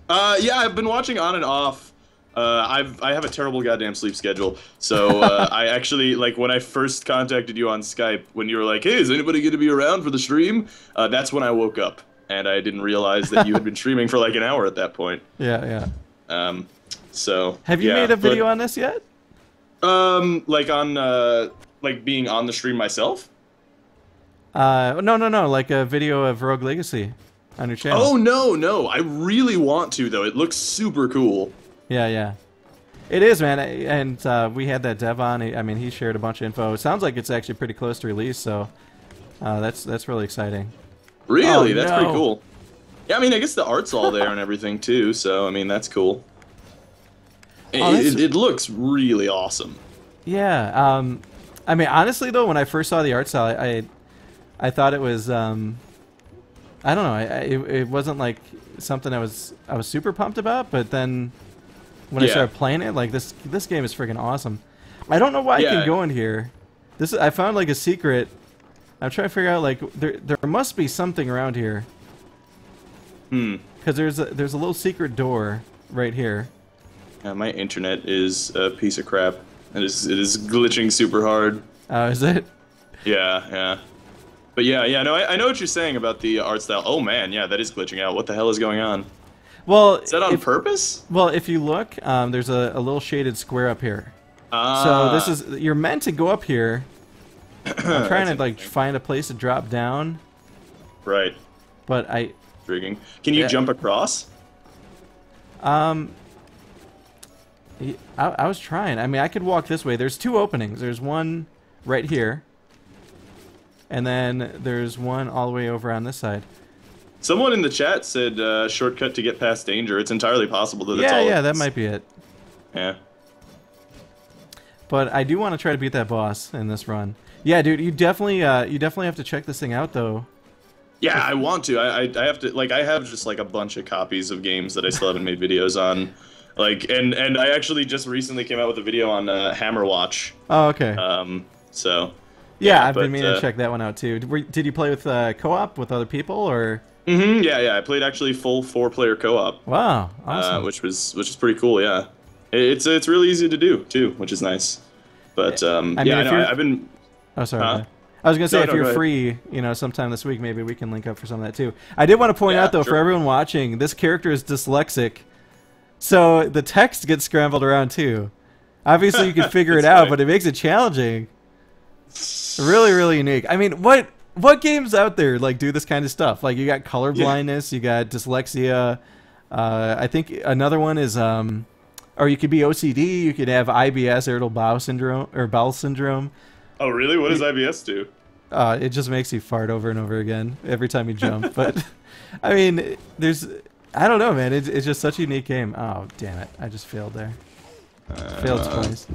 Yeah, I've been watching on and off. I have a terrible goddamn sleep schedule, so I actually, like, when I first contacted you on Skype, when you were like, "Hey, is anybody going to be around for the stream?" That's when I woke up, and I didn't realize that you had been streaming for like an hour at that point. Yeah. So have you made a video on this yet? Like on like being on the stream myself? No, like a video of Rogue Legacy on your channel. Oh, no. I really want to, though. It looks super cool. Yeah. It is, man. And we had that dev on. He shared a bunch of info. It sounds like it's actually pretty close to release, so that's really exciting. Really? Oh, that's no. pretty cool. Yeah, I guess the art's all there and everything, too, so, that's cool. It looks really awesome. Yeah. Honestly, though, when I first saw the art style, I thought it was, I don't know, it wasn't like something I was super pumped about, but then when I started playing it, like, this game is freaking awesome. I don't know why I can go in here. I found like a secret. I'm trying to figure out, like, there must be something around here. Because there's a little secret door right here. Yeah, my internet is a piece of crap. It is glitching super hard. Oh, is it? Yeah. But yeah, no, I know what you're saying about the art style. Oh man, yeah, that is glitching out. What the hell is going on? Well, is that on purpose? Well, if you look, there's a little shaded square up here. Ah. So you're meant to go up here. I'm trying to like find a place to drop down. Right. But Intriguing. Can you jump across? I was trying. I could walk this way. There's two openings. There's one right here. And then there's one all the way over on this side. Someone in the chat said shortcut to get past danger. It's entirely possible that it's all. Yeah, that might be it. Yeah. But I do want to try to beat that boss in this run. Yeah, dude, you definitely have to check this thing out, though. Yeah, I want to. I have to. Like, I have just like a bunch of copies of games that I still haven't made videos on. Like, and I actually just recently came out with a video on Hammerwatch. Oh, okay. So. Yeah, I've been meaning to check that one out too. Did you play with co-op with other people, or? Mm-hmm. Yeah. I played actually full 4-player co-op. Wow, awesome. Which is pretty cool. Yeah, it's really easy to do too, which is nice. But I've been. Oh, sorry. I was gonna say if you're free, sometime this week, maybe we can link up for some of that too. I did want to point out though, for everyone watching, this character is dyslexic, so the text gets scrambled around too. Obviously, you can figure it out, but it makes it challenging. Really, really unique. What games out there like do this kind of stuff? Like, you got color blindness, you got dyslexia. I think another one is or you could be OCD. You could have IBS, irritable bowel syndrome. Oh, really? What does IBS do? It just makes you fart over and over again every time you jump. But I don't know, man. It's just such a unique game. Oh, damn it! I just failed there. Failed twice.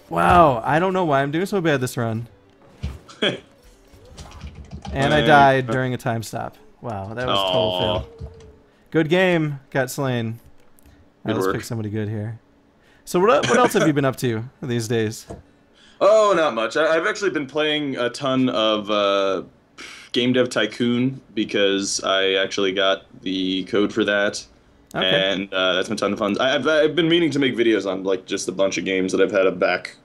Wow, I don't know why I'm doing so bad this run. And I died during a time stop. Wow, that was total fail. Good game. Got slain. Let's pick somebody good here. So what else have you been up to these days? Oh, not much. I've actually been playing a ton of Game Dev Tycoon because I actually got the code for that. Okay. And that's been a ton of fun. I've been meaning to make videos on like just a bunch of games that I've had a back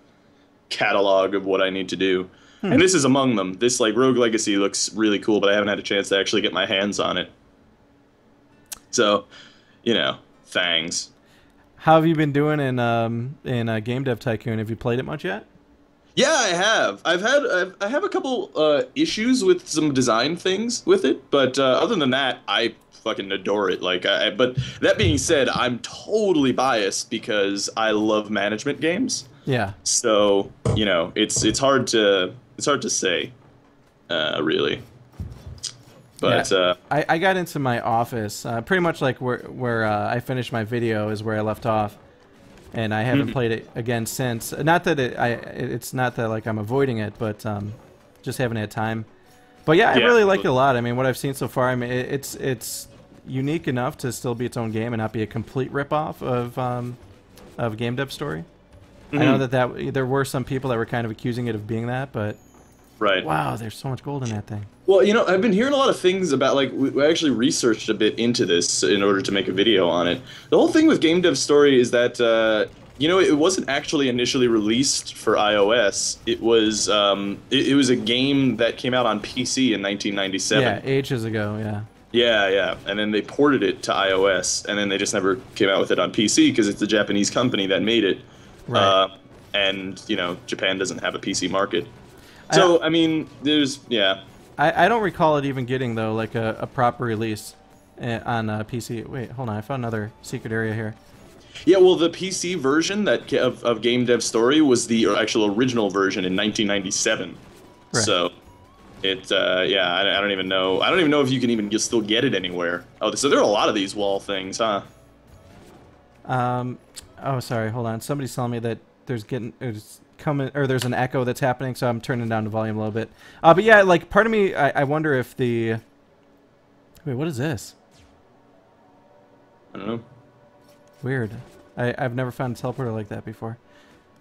catalog of what I need to do. And this is among them. This like Rogue Legacy looks really cool, but I haven't had a chance to actually get my hands on it. So, thanks. How have you been doing in Game Dev Tycoon? Have you played it much yet? Yeah, I have. I have a couple issues with some design things with it, but other than that, I fucking adore it. But that being said, I'm totally biased because I love management games. Yeah. So it's hard to say, really. But yeah. I got into my office pretty much like where I finished my video is where I left off. And I haven't played it again since. Not that it's not that like I'm avoiding it, but just haven't had time. But yeah, I really like it a lot. I mean, what I've seen so far, I mean, it's unique enough to still be its own game and not be a complete ripoff of Game Dev Story. I know that there were some people that were kind of accusing it of being that, but right. Wow, there's so much gold in that thing. Well, I've been hearing a lot of things about, like, we actually researched a bit into this in order to make a video on it. The whole thing with Game Dev Story is that, it wasn't actually initially released for iOS. It was it was a game that came out on PC in 1997. Yeah, ages ago, yeah. Yeah, and then they ported it to iOS, and then they just never came out with it on PC because it's a Japanese company that made it. Right. And, Japan doesn't have a PC market. So, I mean, there's, yeah. I don't recall it even getting, though, like a proper release on PC. Wait, hold on. I found another secret area here. Yeah, well, the PC version of Game Dev Story was the actual original version in 1997. Right. So, I don't even know. I don't even know if you can even still get it anywhere. Oh, so there are a lot of these wall things, huh? Oh, sorry. Hold on. Somebody's telling me that there's there's an echo that's happening, so I'm turning down the volume a little bit. But yeah, like part of me, I wonder if the. Wait, what is this? I don't know. Weird. I've never found a teleporter like that before.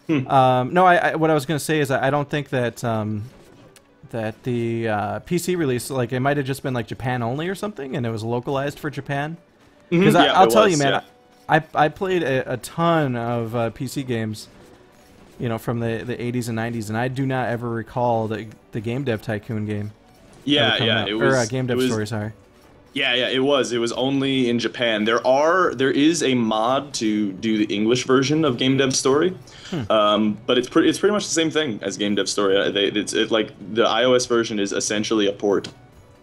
No, what I was gonna say is I don't think that that the PC release, like, it might have just been like Japan only or something, and it was localized for Japan. Because I'll tell you, man, I played a ton of PC games, from the 80s and 90s, and I do not ever recall the Game Dev Tycoon game. Yeah, it was Game Dev Story. Sorry. Yeah, it was. It was only in Japan. There is a mod to do the English version of Game Dev Story, but it's pretty much the same thing as Game Dev Story. Like the iOS version is essentially a port.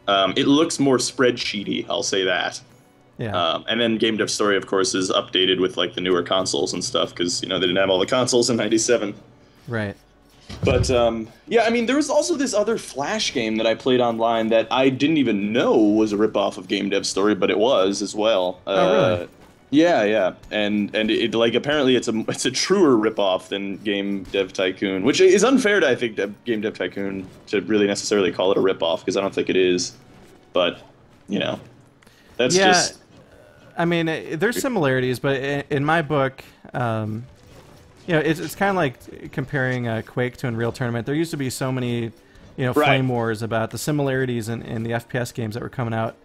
It looks more spreadsheety, I'll say that. Yeah. And then Game Dev Story, of course, is updated with like the newer consoles and stuff because they didn't have all the consoles in '97. Right. But yeah, I mean, there was also this other Flash game that I played online that I didn't even know was a ripoff of Game Dev Story, but it was as well. Oh, really? Yeah, and it like apparently it's a truer ripoff than Game Dev Tycoon, which is unfair to I think Game Dev Tycoon to really necessarily call it a ripoff because I don't think it is. But that's just. I mean, there's similarities, but in my book, it's kind of like comparing Quake to Unreal Tournament. There used to be so many, flame wars about the similarities in the FPS games that were coming out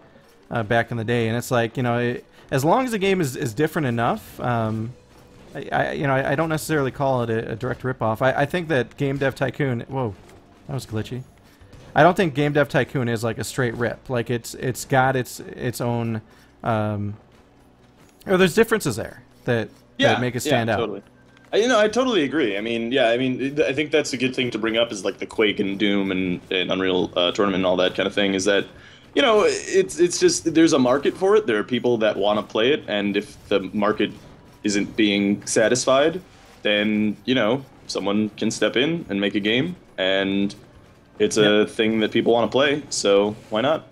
back in the day, and it's like, as long as the game is different enough, I don't necessarily call it a direct ripoff. I think that Game Dev Tycoon. Whoa, that was glitchy. I don't think Game Dev Tycoon is like a straight rip. Like it's got its own. There's differences there that make it stand out. Totally. I totally agree. I mean, I think that's a good thing to bring up is like the Quake and Doom and Unreal Tournament and all that kind of thing is that, it's just there's a market for it. There are people that want to play it, and if the market isn't being satisfied, then, someone can step in and make a game, and it's a thing that people want to play, so why not?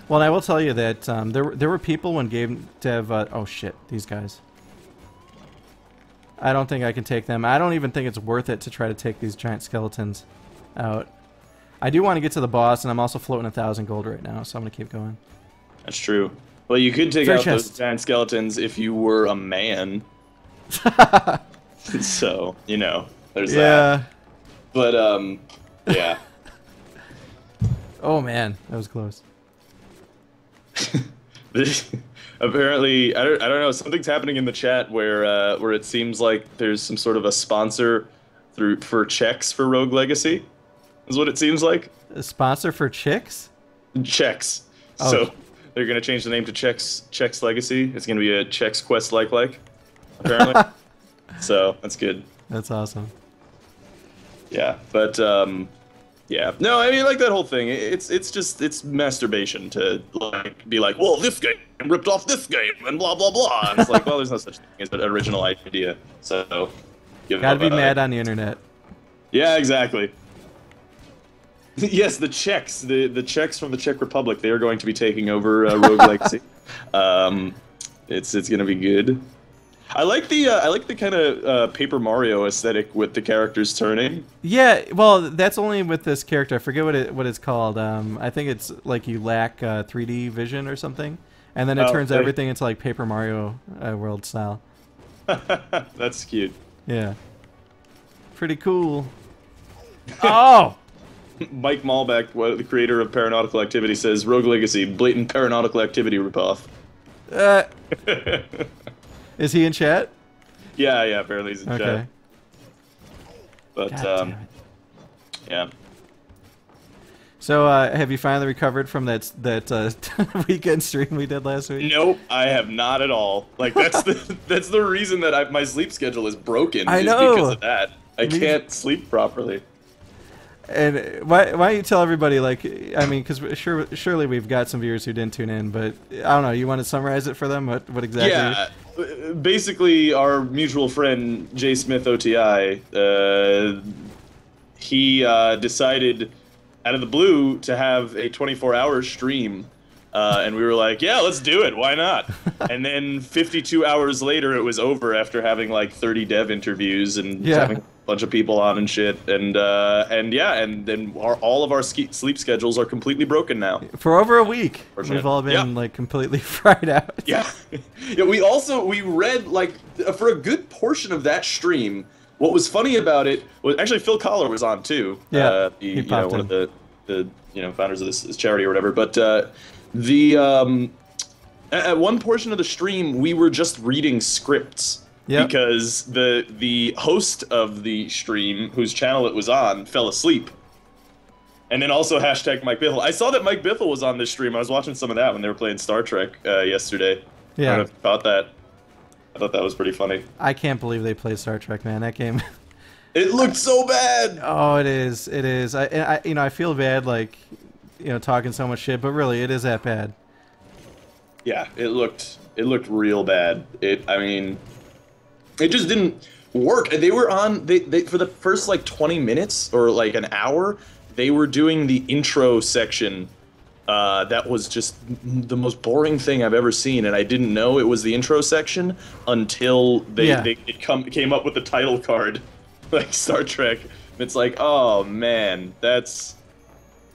Well, and I will tell you that there were people when Game Dev... oh, shit. These guys. I don't think I can take them. I don't even think it's worth it to try to take these giant skeletons out. I do want to get to the boss, and I'm also floating 1,000 gold right now, so I'm going to keep going. That's true. Well, you could take out those giant skeletons if you were a man. So, there's that. But, yeah. Oh, man. That was close. Apparently, I don't know. Something's happening in the chat where it seems like there's some sort of a sponsor for checks for Rogue Legacy. Is what it seems like. A sponsor for chicks? Checks. Oh. they're gonna change the name to Chex Legacy. It's gonna be a Chex Quest like apparently. So that's good. That's awesome. Yeah, but yeah. No, I mean, like that whole thing. It's masturbation to like be like, well, this game ripped off this game and blah blah blah. And it's like, well, there's no such thing as an original idea. So gotta be mad on the internet. Yeah, exactly. Yes, the Czechs, the Czechs from the Czech Republic, they are going to be taking over Rogue Legacy. It's gonna be good. I like the kind of Paper Mario aesthetic with the characters turning. Yeah, well, that's only with this character. I forget what it's called. I think it's like you lack 3D vision or something, and then it turns everything into like Paper Mario world style. That's cute. Yeah, pretty cool. Oh. Mike Malbeck, the creator of Paranautical Activity, says Rogue Legacy, blatant Paranautical Activity ripoff. Is he in chat? Yeah, apparently he's in chat. But, yeah. So, have you finally recovered from that weekend stream we did last week? Nope, I have not at all. Like, that's the reason that my sleep schedule is broken. I know. Because of that. I can't sleep properly. And why don't you tell everybody, like, I mean, because surely we've got some viewers who didn't tune in, but I don't know, you want to summarize it for them? What exactly? Yeah. Basically, our mutual friend Jay Smith OTI, he decided out of the blue to have a 24-hour stream, and we were like, yeah, let's do it. Why not? And then 52 hours later, it was over after having like 30 dev interviews and having a bunch of people on and shit, and then all of our sleep schedules are completely broken now. For over a week, we've all been like completely fried out. Yeah. Yeah. We read like for a good portion of that stream. What was funny about it was actually Phil Collar was on too. Yeah. One of the founders of this charity or whatever. But at one portion of the stream, we were just reading scripts. Yep. Because the host of the stream, whose channel it was on, fell asleep. And then also hashtag Mike Bithell. I saw that Mike Bithell was on this stream. I was watching some of that when they were playing Star Trek yesterday. Yeah. I don't know if you caught that. I thought that was pretty funny. I can't believe they played Star Trek, man. That game. It looked so bad. Oh, it is. It is. I feel bad, like, talking so much shit, but really, it is that bad. Yeah, it looked real bad. It just didn't work. They were on they for the first like 20 minutes or like an hour, they were doing the intro section. That was just the most boring thing I've ever seen, and I didn't know it was the intro section until it came up with the title card, like Star Trek. It's like, oh man, that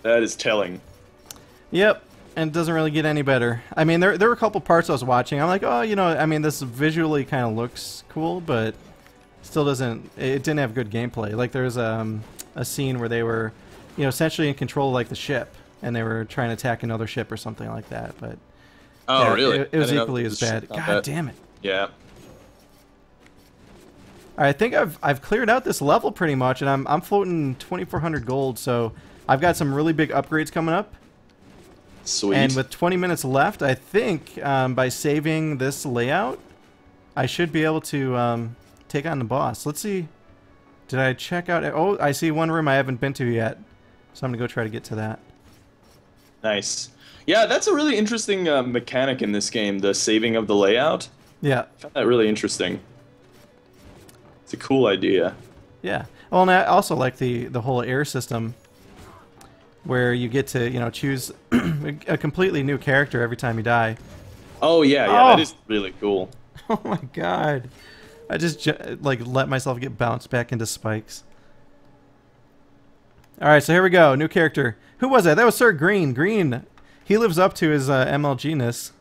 is telling. Yep. And it doesn't really get any better. I mean, there were a couple parts I was watching. I'm like, oh, I mean, this visually kind of looks cool, but still doesn't. It didn't have good gameplay. Like, there's a scene where they were, essentially in control of like the ship, and they were trying to attack another ship or something like that. But really? It was equally as bad. God damn it. Yeah. All right, I think I've cleared out this level pretty much, and I'm floating 2,400 gold. So I've got some really big upgrades coming up. Sweet. And with 20 minutes left, I think by saving this layout, I should be able to take on the boss. Let's see. Did I check out? Oh, I see one room I haven't been to yet. So I'm going to go try to get to that. Nice. Yeah, that's a really interesting mechanic in this game, the saving of the layout. Yeah. I found that really interesting. It's a cool idea. Yeah. Well, and I also like the whole air system, where you get to, choose a completely new character every time you die. Oh, yeah, that is really cool. Oh, my God. I just, let myself get bounced back into spikes. All right, so here we go. New character. Who was that? That was Sir Green. Green, he lives up to his MLG-ness.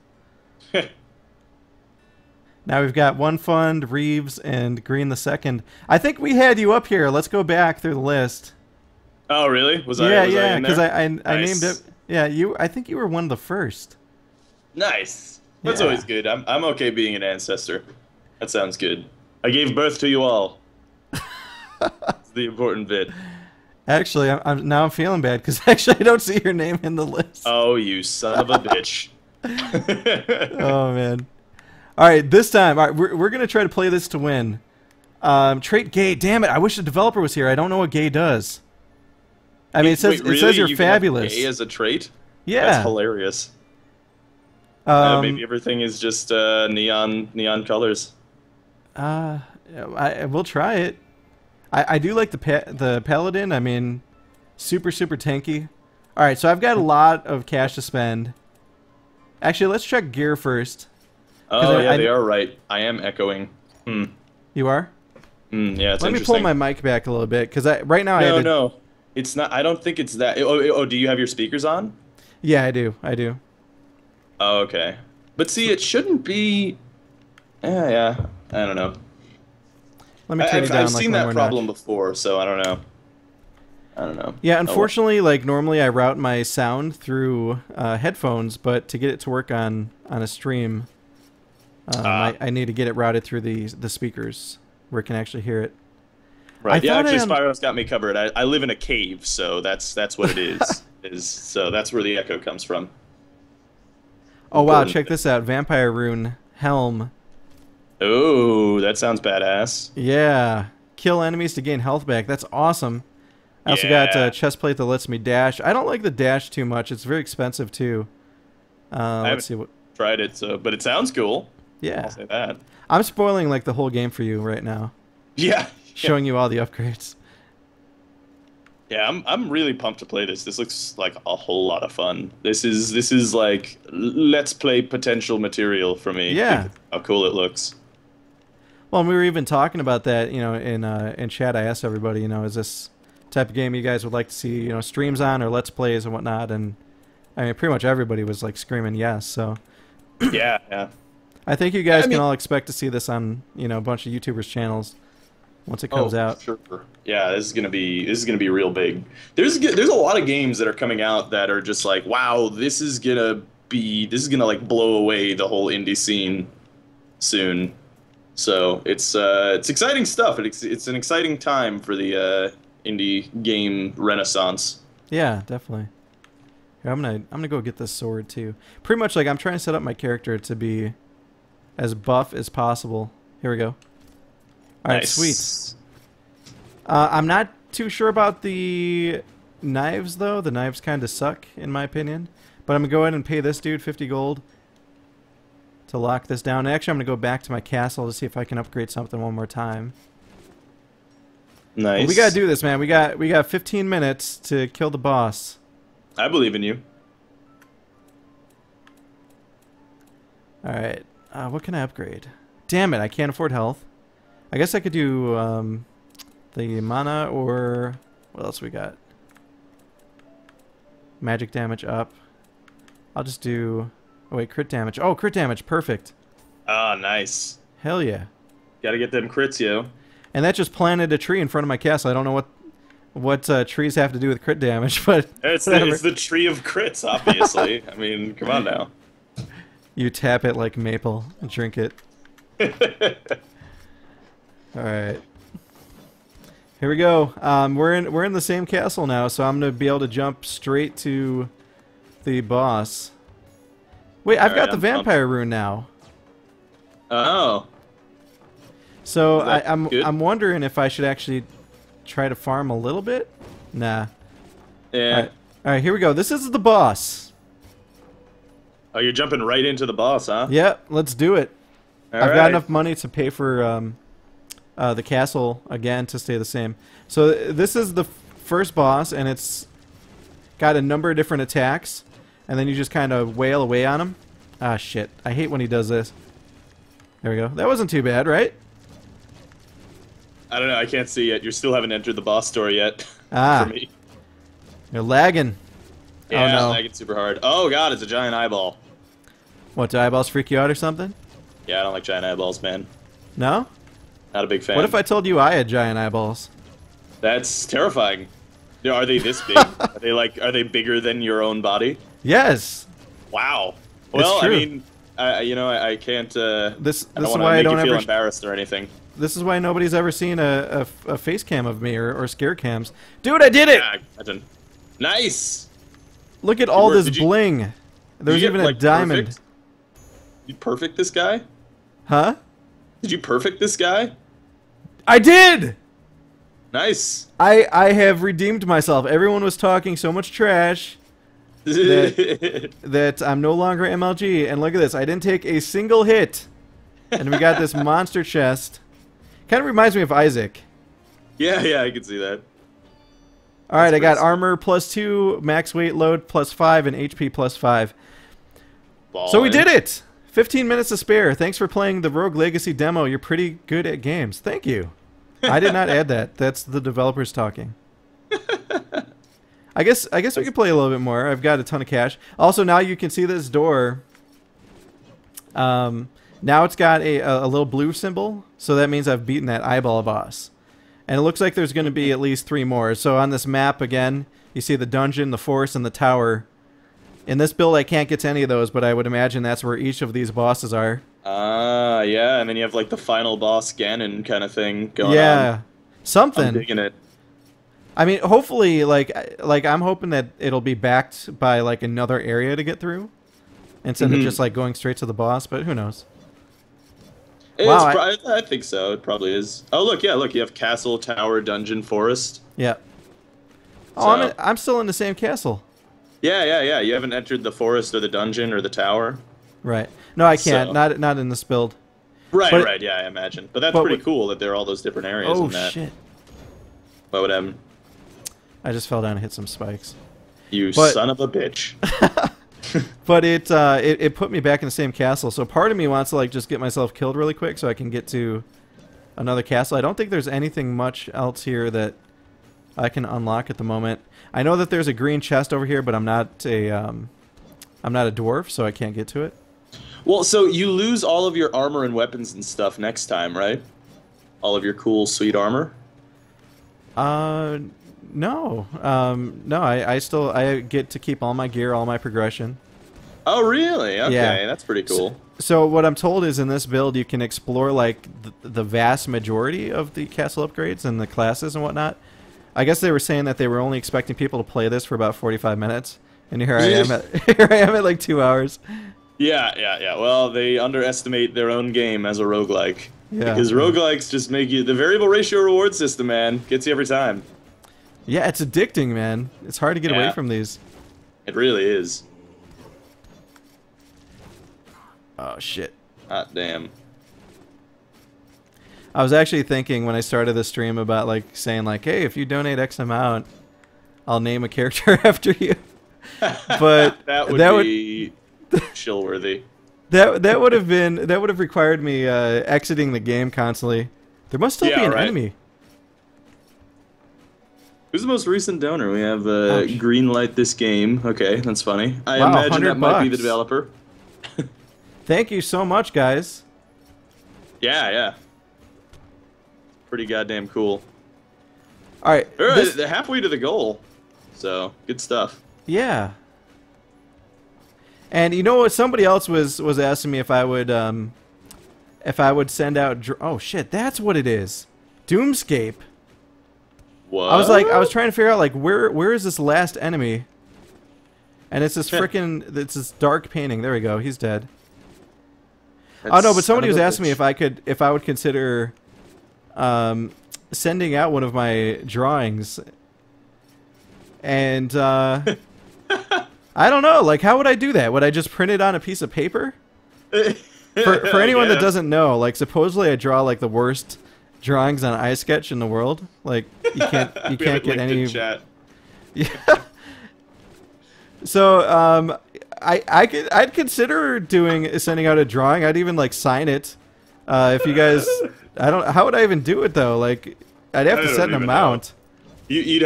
Now we've got One Fund, Reeves, and Green the Second. I think we had you up here. Let's go back through the list. Oh, really? Was I because I named it. Yeah, I think you were one of the first. Nice. That's always good. I'm okay being an ancestor. That sounds good. I gave birth to you all. That's the important bit. Actually, I'm feeling bad because actually I don't see your name in the list. Oh, you son of a bitch. Oh man. All right, this time, all right, we're gonna try to play this to win. Trait gay. Damn it! I wish the developer was here. I don't know what gay does. I mean, it says Wait, it says really? you're fabulous. Gay as a trait? Yeah. That's hilarious. Maybe everything is just neon colors. We'll try it. I do like the paladin. I mean, super tanky. All right, so I've got a lot of cash to spend. Actually, let's check gear first. Oh yeah, they are right. I am echoing. You are? Yeah, it's Let me interesting. pull my mic back a little bit because right now I had to... No, it's not. I don't think it's that. Oh, do you have your speakers on? Yeah, I do. Oh, okay. But see, it shouldn't be. Yeah. I don't know. Let me turn it down. I've seen that problem before, so I don't know. Yeah, unfortunately, like normally I route my sound through headphones, but to get it to work on a stream, I need to get it routed through the speakers where it can actually hear it. Right. Yeah, actually, Spyro's got me covered. I live in a cave, so that's what it is. So that's where the echo comes from. Oh wow! Check this out, Vampire Rune Helm. Oh, that sounds badass. Yeah, kill enemies to gain health back. That's awesome. I also got a chest plate that lets me dash. I don't like the dash too much. It's very expensive too. Let's see what. Tried it, but it sounds cool. Yeah, I'll say that. I'm spoiling like the whole game for you right now. Yeah. Showing you all the upgrades. Yeah, I'm really pumped to play this. This looks like a whole lot of fun. This is like let's play potential material for me. Yeah. How cool it looks. Well, and we were even talking about that, you know, in chat. I asked everybody, you know, is this type of game you guys would like to see, you know, streams on or let's plays and whatnot? And I mean, pretty much everybody was like screaming yes. So yeah. I think you guys can all expect to see this on, you know, a bunch of YouTubers' channels once it comes out. Sure. Yeah, this is gonna be real big. There's a lot of games that are coming out that are just like, wow, this is gonna like blow away the whole indie scene soon. So it's exciting stuff. It's an exciting time for the indie game renaissance. Yeah, definitely. Here, I'm gonna go get this sword too. Pretty much like I'm trying to set up my character to be as buff as possible. Here we go. All right, sweet. I'm not too sure about the knives though. The knives kind of suck in my opinion. But I'm gonna go ahead and pay this dude 50 gold to lock this down. Actually, I'm gonna go back to my castle to see if I can upgrade something one more time. Nice. Well, we gotta do this, man. We got 15 minutes to kill the boss. I believe in you. All right. What can I upgrade? Damn it! I can't afford health. I guess I could do the mana or what else we got? Magic damage up. I'll just do. Oh wait, crit damage. Oh, crit damage, perfect. Ah, nice. Hell yeah. Gotta get them crits, yo. And that just planted a tree in front of my castle. I don't know what trees have to do with crit damage, but it's the tree of crits, obviously. I mean, come on now. You tap it like maple and drink it. All right. Here we go. We're in the same castle now, so I'm gonna be able to jump straight to the boss. Wait, I've got the vampire rune now. Oh. So I'm wondering if I should actually try to farm a little bit. Nah. Yeah. All right, here we go. This is the boss. Oh, you're jumping right into the boss, huh? Yep. Let's do it. I've got right. enough money to pay for the castle again to stay the same. So this is the first boss, and it's got a number of different attacks, and then you just kind of wail away on him. Ah, shit. I hate when he does this. There we go. That wasn't too bad, right? I don't know. I can't see yet. You still haven't entered the boss store yet. Ah. For me. You're lagging. Yeah, oh, no. lagging super hard. Oh, God, it's a giant eyeball. What, do eyeballs freak you out or something? Yeah, I don't like giant eyeballs, man. No? Not a big fan. What if I told you I had giant eyeballs? That's terrifying. Are they this big? Are they bigger than your own body? Yes. Wow. Well, true. I mean, I can't. This is I don't why I don't feel ever embarrassed or anything. This is why nobody's ever seen a face cam of me or scare cams. Dude, I did it! Yeah, nice. Look at all this bling. There's even a diamond. Perfect? You perfect this guy? Huh? Did you perfect this guy? I did! Nice. I have redeemed myself. Everyone was talking so much trash that I'm no longer MLG. And look at this. I didn't take a single hit. And we got this monster chest. Kind of reminds me of Isaac. Yeah, I can see that. All right, I got armor +2, max weight load +5, and HP +5. So we did it! 15 minutes to spare. Thanks for playing the Rogue Legacy demo. You're pretty good at games. Thank you. I did not add that. That's the developers talking. I guess we could play a little bit more. I've got a ton of cash. Also, now you can see this door. Now it's got a little blue symbol, so that means I've beaten that eyeball boss. And it looks like there's going to be at least 3 more. So on this map, again, you see the dungeon, the forest, and the tower. In this build, I can't get to any of those, but I would imagine that's where each of these bosses are. Yeah, and then you have like the final boss Ganon kind of thing going on. Yeah, something. I'm digging it. I mean, hopefully, like I'm hoping that it'll be backed by like another area to get through, instead of just like going straight to the boss. But who knows? Wow, I think so. It probably is. Oh, look, yeah, look, you have castle, tower, dungeon, forest. Yeah. Oh, I'm still in the same castle. Yeah. You haven't entered the forest or the dungeon or the tower. Right. No, I can't. So. Not in this build. Right. Yeah, I imagine. But that's pretty cool that there are all those different areas in that. Oh shit. What would happen? I just fell down and hit some spikes. You son of a bitch. But it put me back in the same castle. So part of me wants to like just get myself killed really quick so I can get to another castle. I don't think there's anything much else here that I can unlock at the moment. I know that there's a green chest over here, but I'm not a dwarf, so I can't get to it. Well, so you lose all of your armor and weapons and stuff next time, right? All of your cool, sweet armor? No. No, I get to keep all my gear, all my progression. Oh, really? Okay, yeah. That's pretty cool. So what I'm told is in this build you can explore like the vast majority of the castle upgrades and the classes and whatnot. I guess they were saying that they were only expecting people to play this for about 45 minutes, and here I am at like 2 hours. Yeah. Well, they underestimate their own game as a roguelike. Yeah. Because roguelikes just make you... The variable ratio reward system, man, gets you every time. Yeah, it's addicting, man. It's hard to get away from these. It really is. Oh, shit. Hot damn. I was actually thinking when I started the stream about like saying like, hey, if you donate X amount, I'll name a character after you. But that would be chill-worthy. That would have required me exiting the game constantly. There must still be an enemy. Who's the most recent donor? We have Greenlight This Game. Okay, that's funny. I wow, imagine that might be the developer. Thank you so much, guys. Yeah. Pretty goddamn cool. All right, they're halfway to the goal, so good stuff. Yeah. And you know what? Somebody else was asking me if I would send out. Oh shit, that's what it is. Doomscape. What? I was trying to figure out like where is this last enemy? And it's this it's this dark painting. There we go. He's dead. Oh no, but somebody was asking me if I would consider sending out one of my drawings. And I don't know, like how would I do that? Would I just print it on a piece of paper? For anyone that doesn't know, like supposedly I draw like the worst drawings on iSketch in the world. Like you can't get any chat. Yeah. So I'd consider sending out a drawing. I'd even like sign it. If you guys how would I even do it though? Like I'd have to set an amount. You'd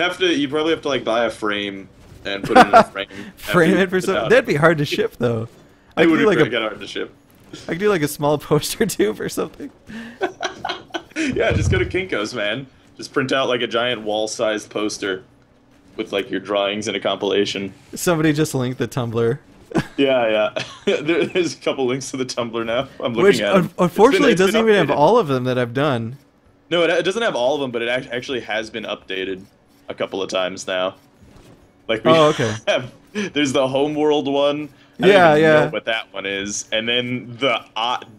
probably have to like buy a frame and put it in a frame. Frame it for something. That'd be hard to ship though. It would be like hard to ship. I could do like a small poster tube or something. Yeah, just go to Kinko's, man. Just print out like a giant wall-sized poster with like your drawings and a compilation. Somebody just linked the Tumblr. Yeah. There's a couple links to the Tumblr now. I'm looking at them. Unfortunately, it doesn't even have all of them that I've done. No, it doesn't have all of them, but it actually has been updated a couple of times now. Like we okay. There's the Homeworld one. I don't Yeah, even yeah. know what that one is. And then the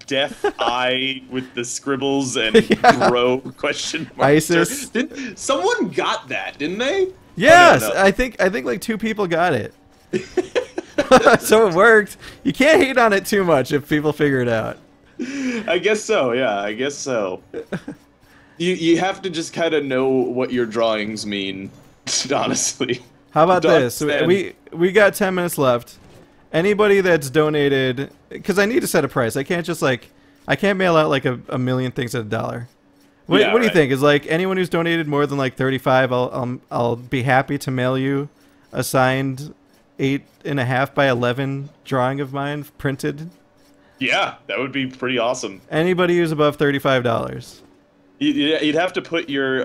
death eye with the scribbles and bro question mark. ISIS. Someone got that, didn't they? Yes, Oh, no. I think like 2 people got it. So it worked. You can't hate on it too much if people figure it out. I guess so, yeah, I guess so. You have to just kind of know what your drawings mean, honestly. How about Don't this? understand. We got 10 minutes left. Anybody that's donated, because I need to set a price. I can't just like, I can't mail out like a million things at $1. What do you right. think? Is like anyone who's donated more than like 35, I'll be happy to mail you a signed 8.5 by 11 drawing of mine printed. Yeah, that would be pretty awesome. Anybody who's above $35. You'd have to put your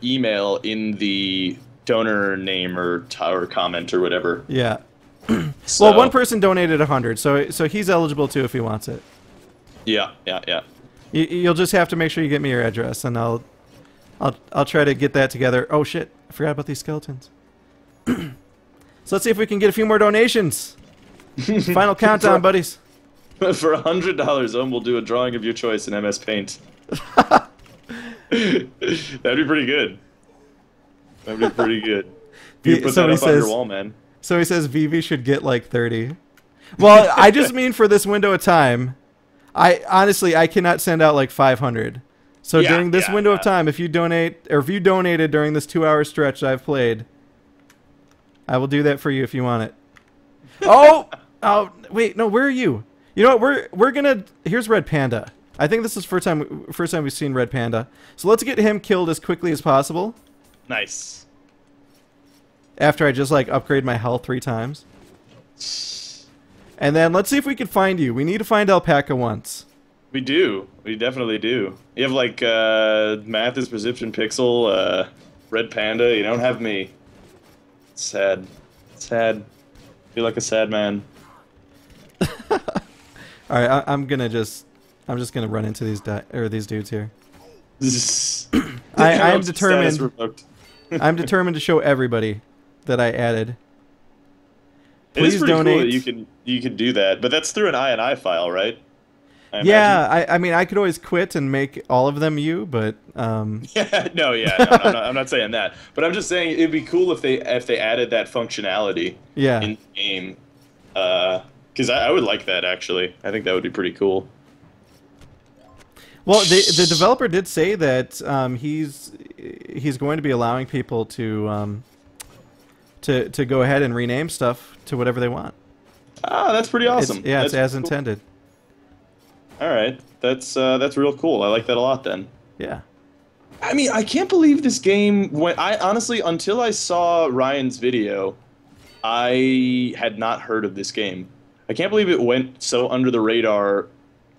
email in the donor name or comment or whatever. Yeah. So, Well, one person donated 100, so he's eligible too if he wants it. Yeah. You'll just have to make sure you get me your address, and I'll try to get that together. Oh shit! I forgot about these skeletons. So let's see if we can get a few more donations. Final countdown, buddies. For $100, Ohm will do a drawing of your choice in MS Paint. That'd be pretty good. That'd be pretty good. You put that up on your wall, man. So he says Vivi should get like 30. Well, I just mean for this window of time. I honestly cannot send out like 500. So Yeah, during this yeah, window yeah. of time, if you donate or if you donated during this 2-hour stretch that I've played, I will do that for you if you want it. Oh wait, no, where are you? You know what? We're gonna. Here's Red Panda. I think this is first time we've seen Red Panda. So let's get him killed as quickly as possible. Nice. After I just like upgrade my health 3 times. And then let's see if we can find you. We need to find Alpaca once. We do. We definitely do. You have like Math is Perception Pixel, Red Panda. You don't have me. It's sad. Sad. Feel like a sad man. All right, I'm just gonna run into these these dudes here. I am determined. I'm determined to show everybody that I added. It is Please pretty donate. cool that you can do that, but that's through an INI file, right? I Yeah, I mean I could always quit and make all of them you, but imagine. No, I'm not saying that, but I'm just saying it'd be cool if they added that functionality yeah. in the game, because I would like that actually. I think that would be pretty cool. Well, the developer did say that he's going to be allowing people to go ahead and rename stuff to whatever they want. Ah, that's pretty awesome. It's as cool. intended. All right, that's real cool. I like that a lot. Then. Yeah. I mean, I can't believe this game. When I honestly, until I saw Ryan's video, I had not heard of this game. I can't believe it went so under the radar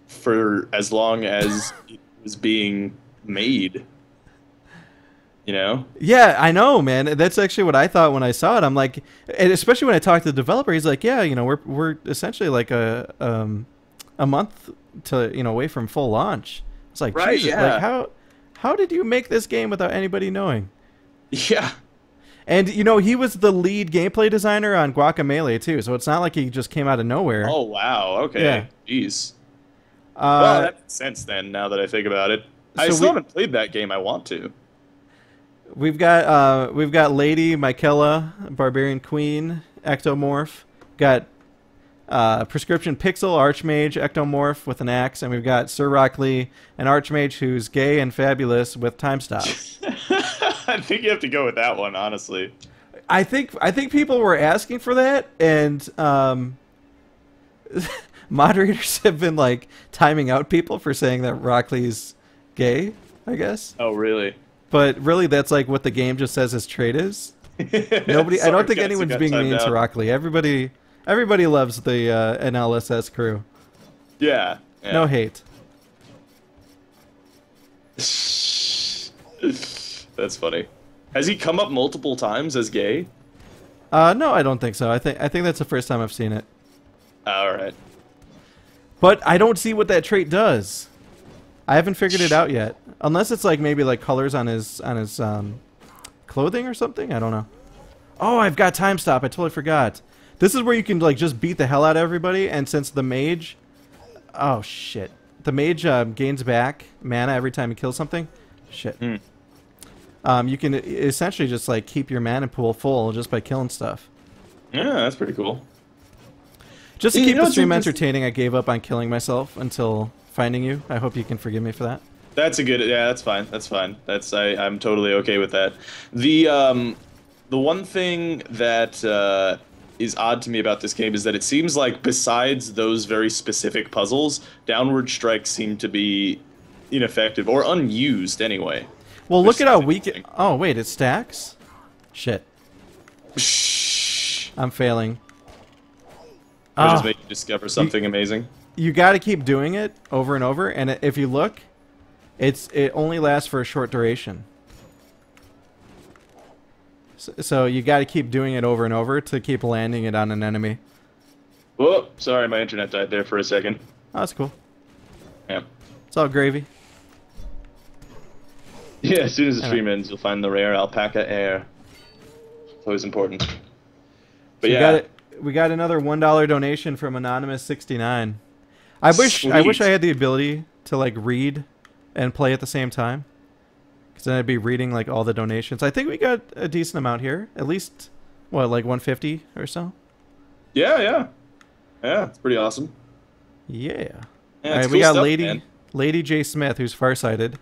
for as long as it was being made. You know? Yeah, I know, man. That's actually what I thought when I saw it. I'm like, and especially when I talked to the developer, he's like, yeah, you know, we're essentially like a month to away from full launch. It's like, right, Jesus, yeah. like how did you make this game without anybody knowing? Yeah. And he was the lead gameplay designer on Guacamelee too, so it's not like he just came out of nowhere. Oh wow. Okay. Yeah. Jeez. Well, that makes sense then. Now that I think about it, I So still haven't played that game. I want to. We've got Lady Michaela, Barbarian Queen, Ectomorph. Got Prescription Pixel, Archmage, Ectomorph with an axe, and we've got Sir Rockley, an Archmage who's gay and fabulous with time stop. I think you have to go with that one, honestly. I think people were asking for that, and moderators have been like timing out people for saying that Rockley's gay, I guess. Oh, really? But really, that's like what the game just says his trait is. Nobody. I don't think guys, anyone's you got being timed mean to out. Rockley. Everybody loves the NLSS crew. Yeah. No hate. That's funny. Has he come up multiple times as gay? No, I don't think so. I think that's the first time I've seen it. All right. But I don't see what that trait does. I haven't figured it out yet. Unless it's like maybe like colors on his clothing or something. I don't know. Oh, I've got time stop. I totally forgot. This is where you can like just beat the hell out of everybody, and since the mage... Oh, shit. The mage gains back mana every time you kill something. Shit. You can essentially just like keep your mana pool full just by killing stuff. Yeah, that's pretty cool. Just to keep the stream entertaining, I gave up on killing myself until finding you. I hope you can forgive me for that. That's a good... Yeah, that's fine. That's fine. I'm totally okay with that. The one thing that is odd to me about this game is that it seems like besides those very specific puzzles, downward strikes seem to be ineffective or unused anyway. Well, look at how weak... Oh, wait, it stacks? Shit. Shh. I'm failing. I just made you discover something amazing. You got to keep doing it over and over, and if you look, it only lasts for a short duration. So you got to keep doing it over and over to keep landing it on an enemy. Whoa, sorry, my internet died there for a second. Oh, that's cool. Yeah. It's all gravy. Yeah, as soon as the stream ends, you'll find the rare alpaca air. It's always important. But so yeah. We got another $1 donation from Anonymous69. I wish I had the ability to like read and play at the same time, because then I'd be reading like all the donations. I think we got a decent amount here, at least what, like 150 or so. Yeah, it's pretty awesome. Yeah. Yeah, all right, cool we got stuff, Lady J Smith, who's farsighted.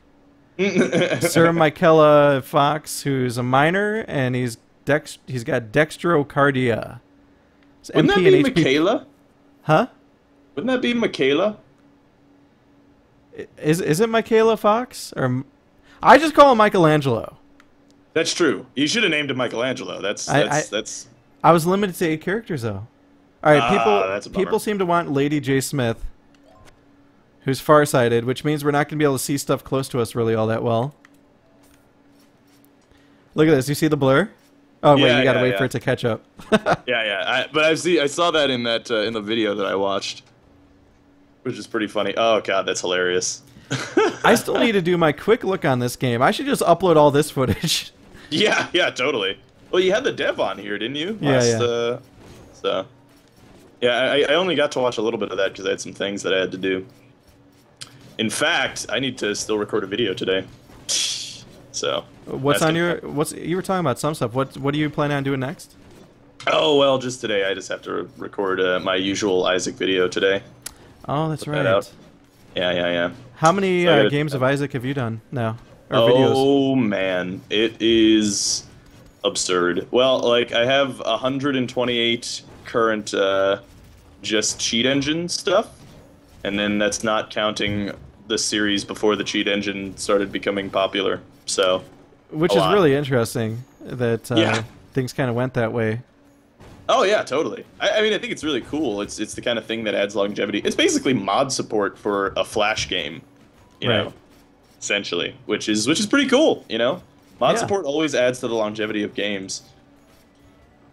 Sir Michaela Fox, who's a minor, and he's got dextrocardia. Wouldn't that be Michaela? Huh? Wouldn't that be Michaela? Is it Michaela Fox? Or I just call him Michelangelo. That's true. You should have named him Michelangelo. That's. I was limited to 8 characters though. All right, people seem to want Lady J Smith, who's farsighted, which means we're not going to be able to see stuff close to us really all that well. Look at this. You see the blur? Oh wait, you gotta wait for it to catch up. yeah. But I saw that in the video that I watched, which is pretty funny. Oh god, that's hilarious. I still need to do my quick look on this game. I should just upload all this footage. Yeah, totally. Well, you had the dev on here, didn't you? So, yeah, I only got to watch a little bit of that because I had some things that I had to do. In fact, I need to still record a video today. So. What's you were talking about some stuff. What do you plan on doing next? Oh well, just today. I just have to record my usual Isaac video today. Oh, that's right. That out. Yeah. How many games of Isaac have you done now? Or oh videos? Man, it is absurd. Well, like I have 128 current just cheat engine stuff, and then that's not counting the series before the cheat engine started becoming popular. So. Which is really interesting that things kind of went that way. Oh yeah, totally. I mean, I think it's really cool. It's the kind of thing that adds longevity. It's basically mod support for a Flash game, you know, essentially, which is pretty cool. You know, mod support always adds to the longevity of games.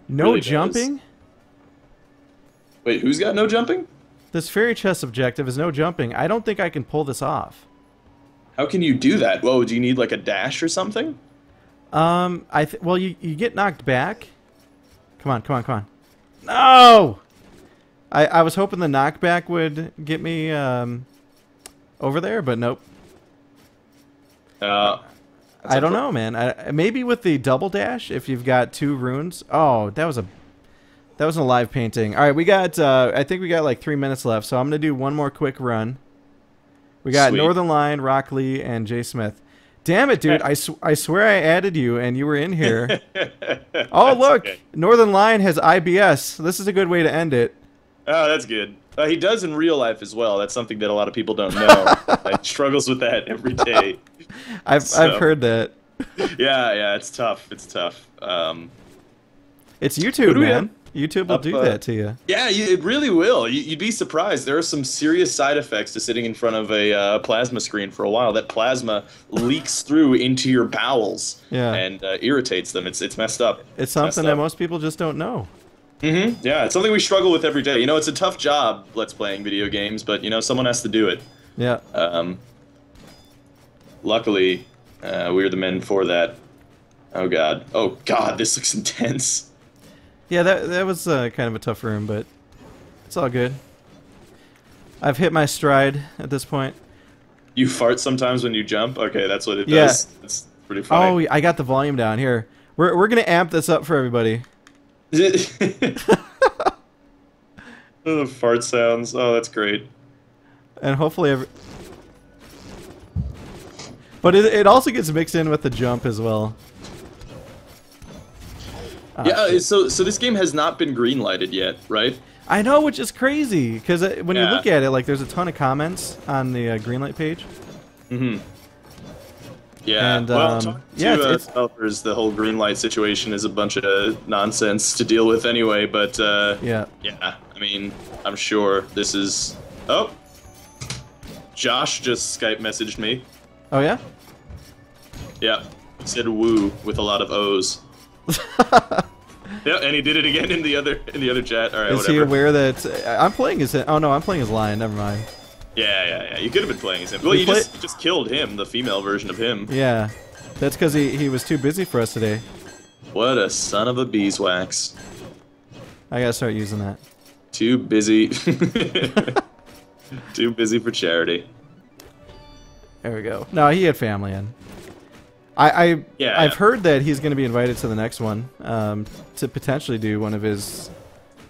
No really jumping? Wait, who's got no jumping? This fairy chest objective is no jumping. I don't think I can pull this off. How can you do that? Whoa, do you need like a dash or something? Well, you get knocked back. Come on. No! I was hoping the knockback would get me over there, but nope. I don't know, man. Maybe with the double dash, if you've got 2 runes. Oh, that was a live painting. All right, we got. I think we got like 3 minutes left, so I'm gonna do one more quick run. We got Sweet. Northern Line, Rock Lee, and Jay Smith. Damn it, dude. I swear I added you and you were in here. Oh, look. Okay. Northern Line has IBS. This is a good way to end it. Oh, that's good. He does in real life as well. That's something that a lot of people don't know. He struggles with that every day. I've heard that. Yeah, it's tough. It's YouTube, man. YouTube will do that to you. Yeah, it really will. You'd be surprised. There are some serious side effects to sitting in front of a plasma screen for a while. That plasma leaks through into your bowels and irritates them. It's messed up. It's something that most people just don't know. Mm-hmm. Yeah, it's something we struggle with every day. You know, it's a tough job, let's playing video games, but, you know, someone has to do it. Yeah. Luckily, we're the men for that. Oh, God. Oh, God, this looks intense. Yeah, that was kind of a tough room, but it's all good. I've hit my stride at this point. You fart sometimes when you jump? Okay, that's what it Yeah. does. It's pretty funny. Oh, I got the volume down here. We're gonna amp this up for everybody. Oh, the fart sounds. Oh, that's great. And hopefully but it also gets mixed in with the jump as well. Yeah, so this game has not been green lighted yet, right? I know, which is crazy, because when you Yeah. look at it, like, there's a ton of comments on the Greenlight page. Mm-hmm. Yeah, And, well, talking yeah, to it's- developers, the whole green light situation is a bunch of nonsense to deal with anyway, but Yeah. yeah, I mean, I'm sure this is... Oh! Josh just Skype messaged me. Oh, yeah? Yeah, he said woo with a lot of O's. Yeah, and he did it again in the other chat. All right, Is whatever. he aware that... I'm playing his... Oh, no, I'm playing his lion. Never mind. Yeah. You could have been playing as him. Well, We you play- just killed him, the female version of him. Yeah. That's because he was too busy for us today. What a son of a beeswax. I gotta start using that. Too busy. Too busy for charity. There we go. No, he had family in. Yeah, I've yeah. heard that he's going to be invited to the next one to potentially do one of his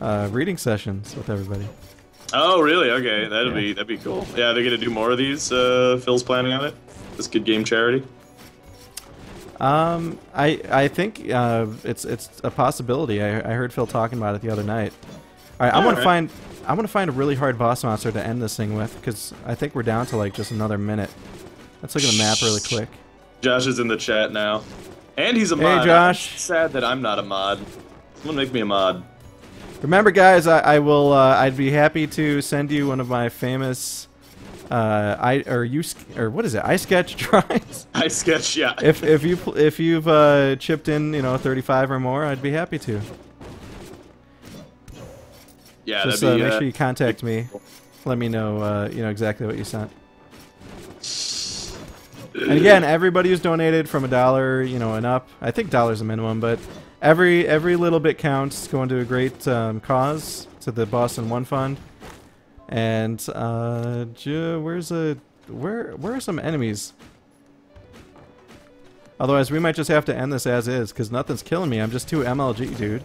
reading sessions with everybody. Oh, really? Okay, that'd be cool. Yeah, they're gonna do more of these. Phil's planning on it. This Good Game charity. I think it's a possibility. I heard Phil talking about it the other night. All right, I'm gonna find a really hard boss monster to end this thing with, because I think we're down to like just another minute. Let's look at the map really quick. Josh is in the chat now, and he's a mod. Hey, Josh. I'm sad that I'm not a mod. Someone make me a mod. Remember, guys, I will. I'd be happy to send you one of my famous, what is it? iSketch drawings. I sketch, yeah. If you've chipped in, 35 or more, I'd be happy to. Yeah, Just that'd be, make sure you contact me. Let me know, exactly what you sent. And again, everybody who's donated from $1, and up. I think $1's a minimum, but every little bit counts. Going to a great cause, to the Boston One Fund. And where are some enemies? Otherwise, we might just have to end this as is, because nothing's killing me. I'm just too MLG, dude.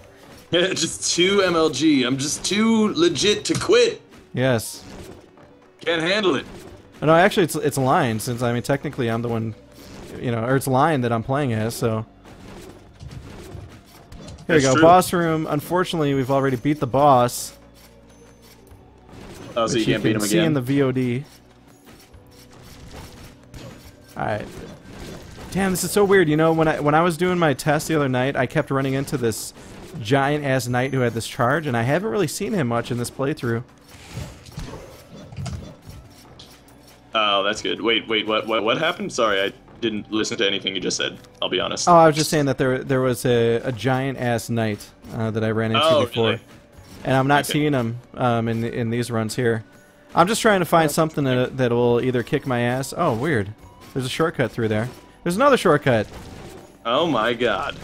Yeah, just too MLG. I'm just too legit to quit. Yes. Can't handle it. Oh, no, actually, it's Lion, since, I mean, technically I'm the one, or it's Lion that I'm playing as, so... Here we That's go, true. boss room. Unfortunately, we've already beat the boss. Oh, so you which can't beat can him see in again? the VOD. Alright. Damn, this is so weird. When I was doing my test the other night, I kept running into this giant-ass knight who had this charge, and I haven't really seen him much in this playthrough. Oh, that's good. Wait, what happened? Sorry, I didn't listen to anything you just said. I'll be honest. Oh, I was just saying that there was a giant-ass knight that I ran into before. Really? And I'm not Okay. seeing him in these runs here. I'm just trying to find something that will either kick my ass. Oh, weird. There's a shortcut through there. There's another shortcut. Oh my god.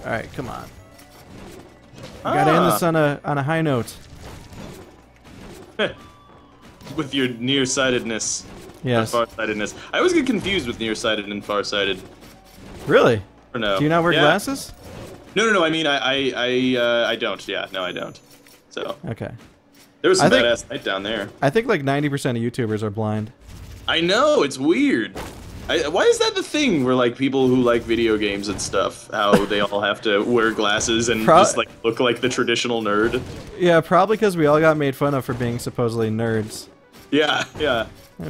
All right, come on. Gotta end this on a high note. With your nearsightedness. Yes. Or farsightedness. I always get confused with nearsighted and farsighted. Really? Or no? Do you not wear Yeah. glasses? No. I mean, I don't. Yeah, no, I don't. So Okay. there was I some think- badass night down there. I think like 90% of YouTubers are blind. I know, it's weird. Why is that the thing where like people who like video games and stuff, how they all have to wear glasses and just like look like the traditional nerd? Yeah, probably because we all got made fun of for being supposedly nerds. Yeah.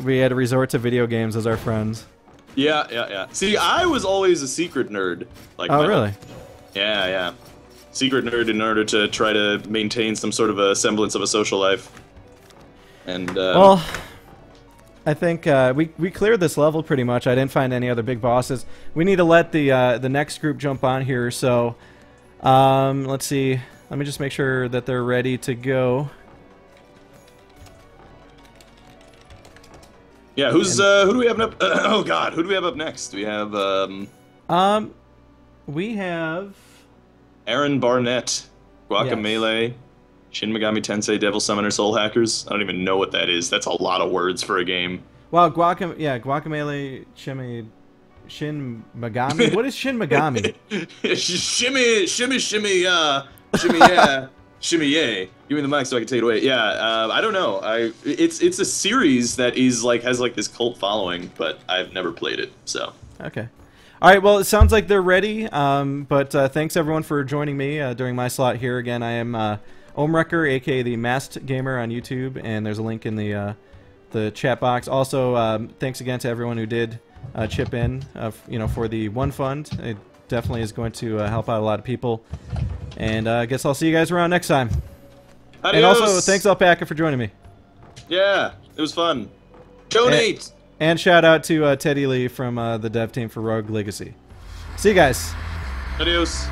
We had to resort to video games as our friends. Yeah. See, I was always a secret nerd. Like, Oh, really? Yeah. Secret nerd in order to try to maintain some sort of a semblance of a social life. And Well, I think we cleared this level pretty much. I didn't find any other big bosses. We need to let the next group jump on here. So, let's see. Let me just make sure that they're ready to go. yeah, who do we have up? Oh God, who do we have up next? We have We have Aaron Barnett, Guacamelee, Shin Megami Tensei, Devil Summoner, Soul Hackers. I don't even know what that is. That's a lot of words for a game. Well, Guacamelee, Shin Megami. What is Shin Megami? Shimmy, yeah. Shimmy, yay. Give me the mic so I can take it away. Yeah, I don't know. It's a series that is has this cult following, but I've never played it, so. Okay. All right, well, it sounds like they're ready, but thanks everyone for joining me during my slot here. Again, I am Ohmwrecker, aka the Maskedgamer on YouTube, and there's a link in the chat box. Also, thanks again to everyone who did chip in, for the One Fund. It definitely is going to help out a lot of people. And I guess I'll see you guys around next time. Adios. And also, thanks Alpaca for joining me. Yeah, it was fun. Donate! And shout out to Teddy Lee from the dev team for Rogue Legacy. See you guys. Adios.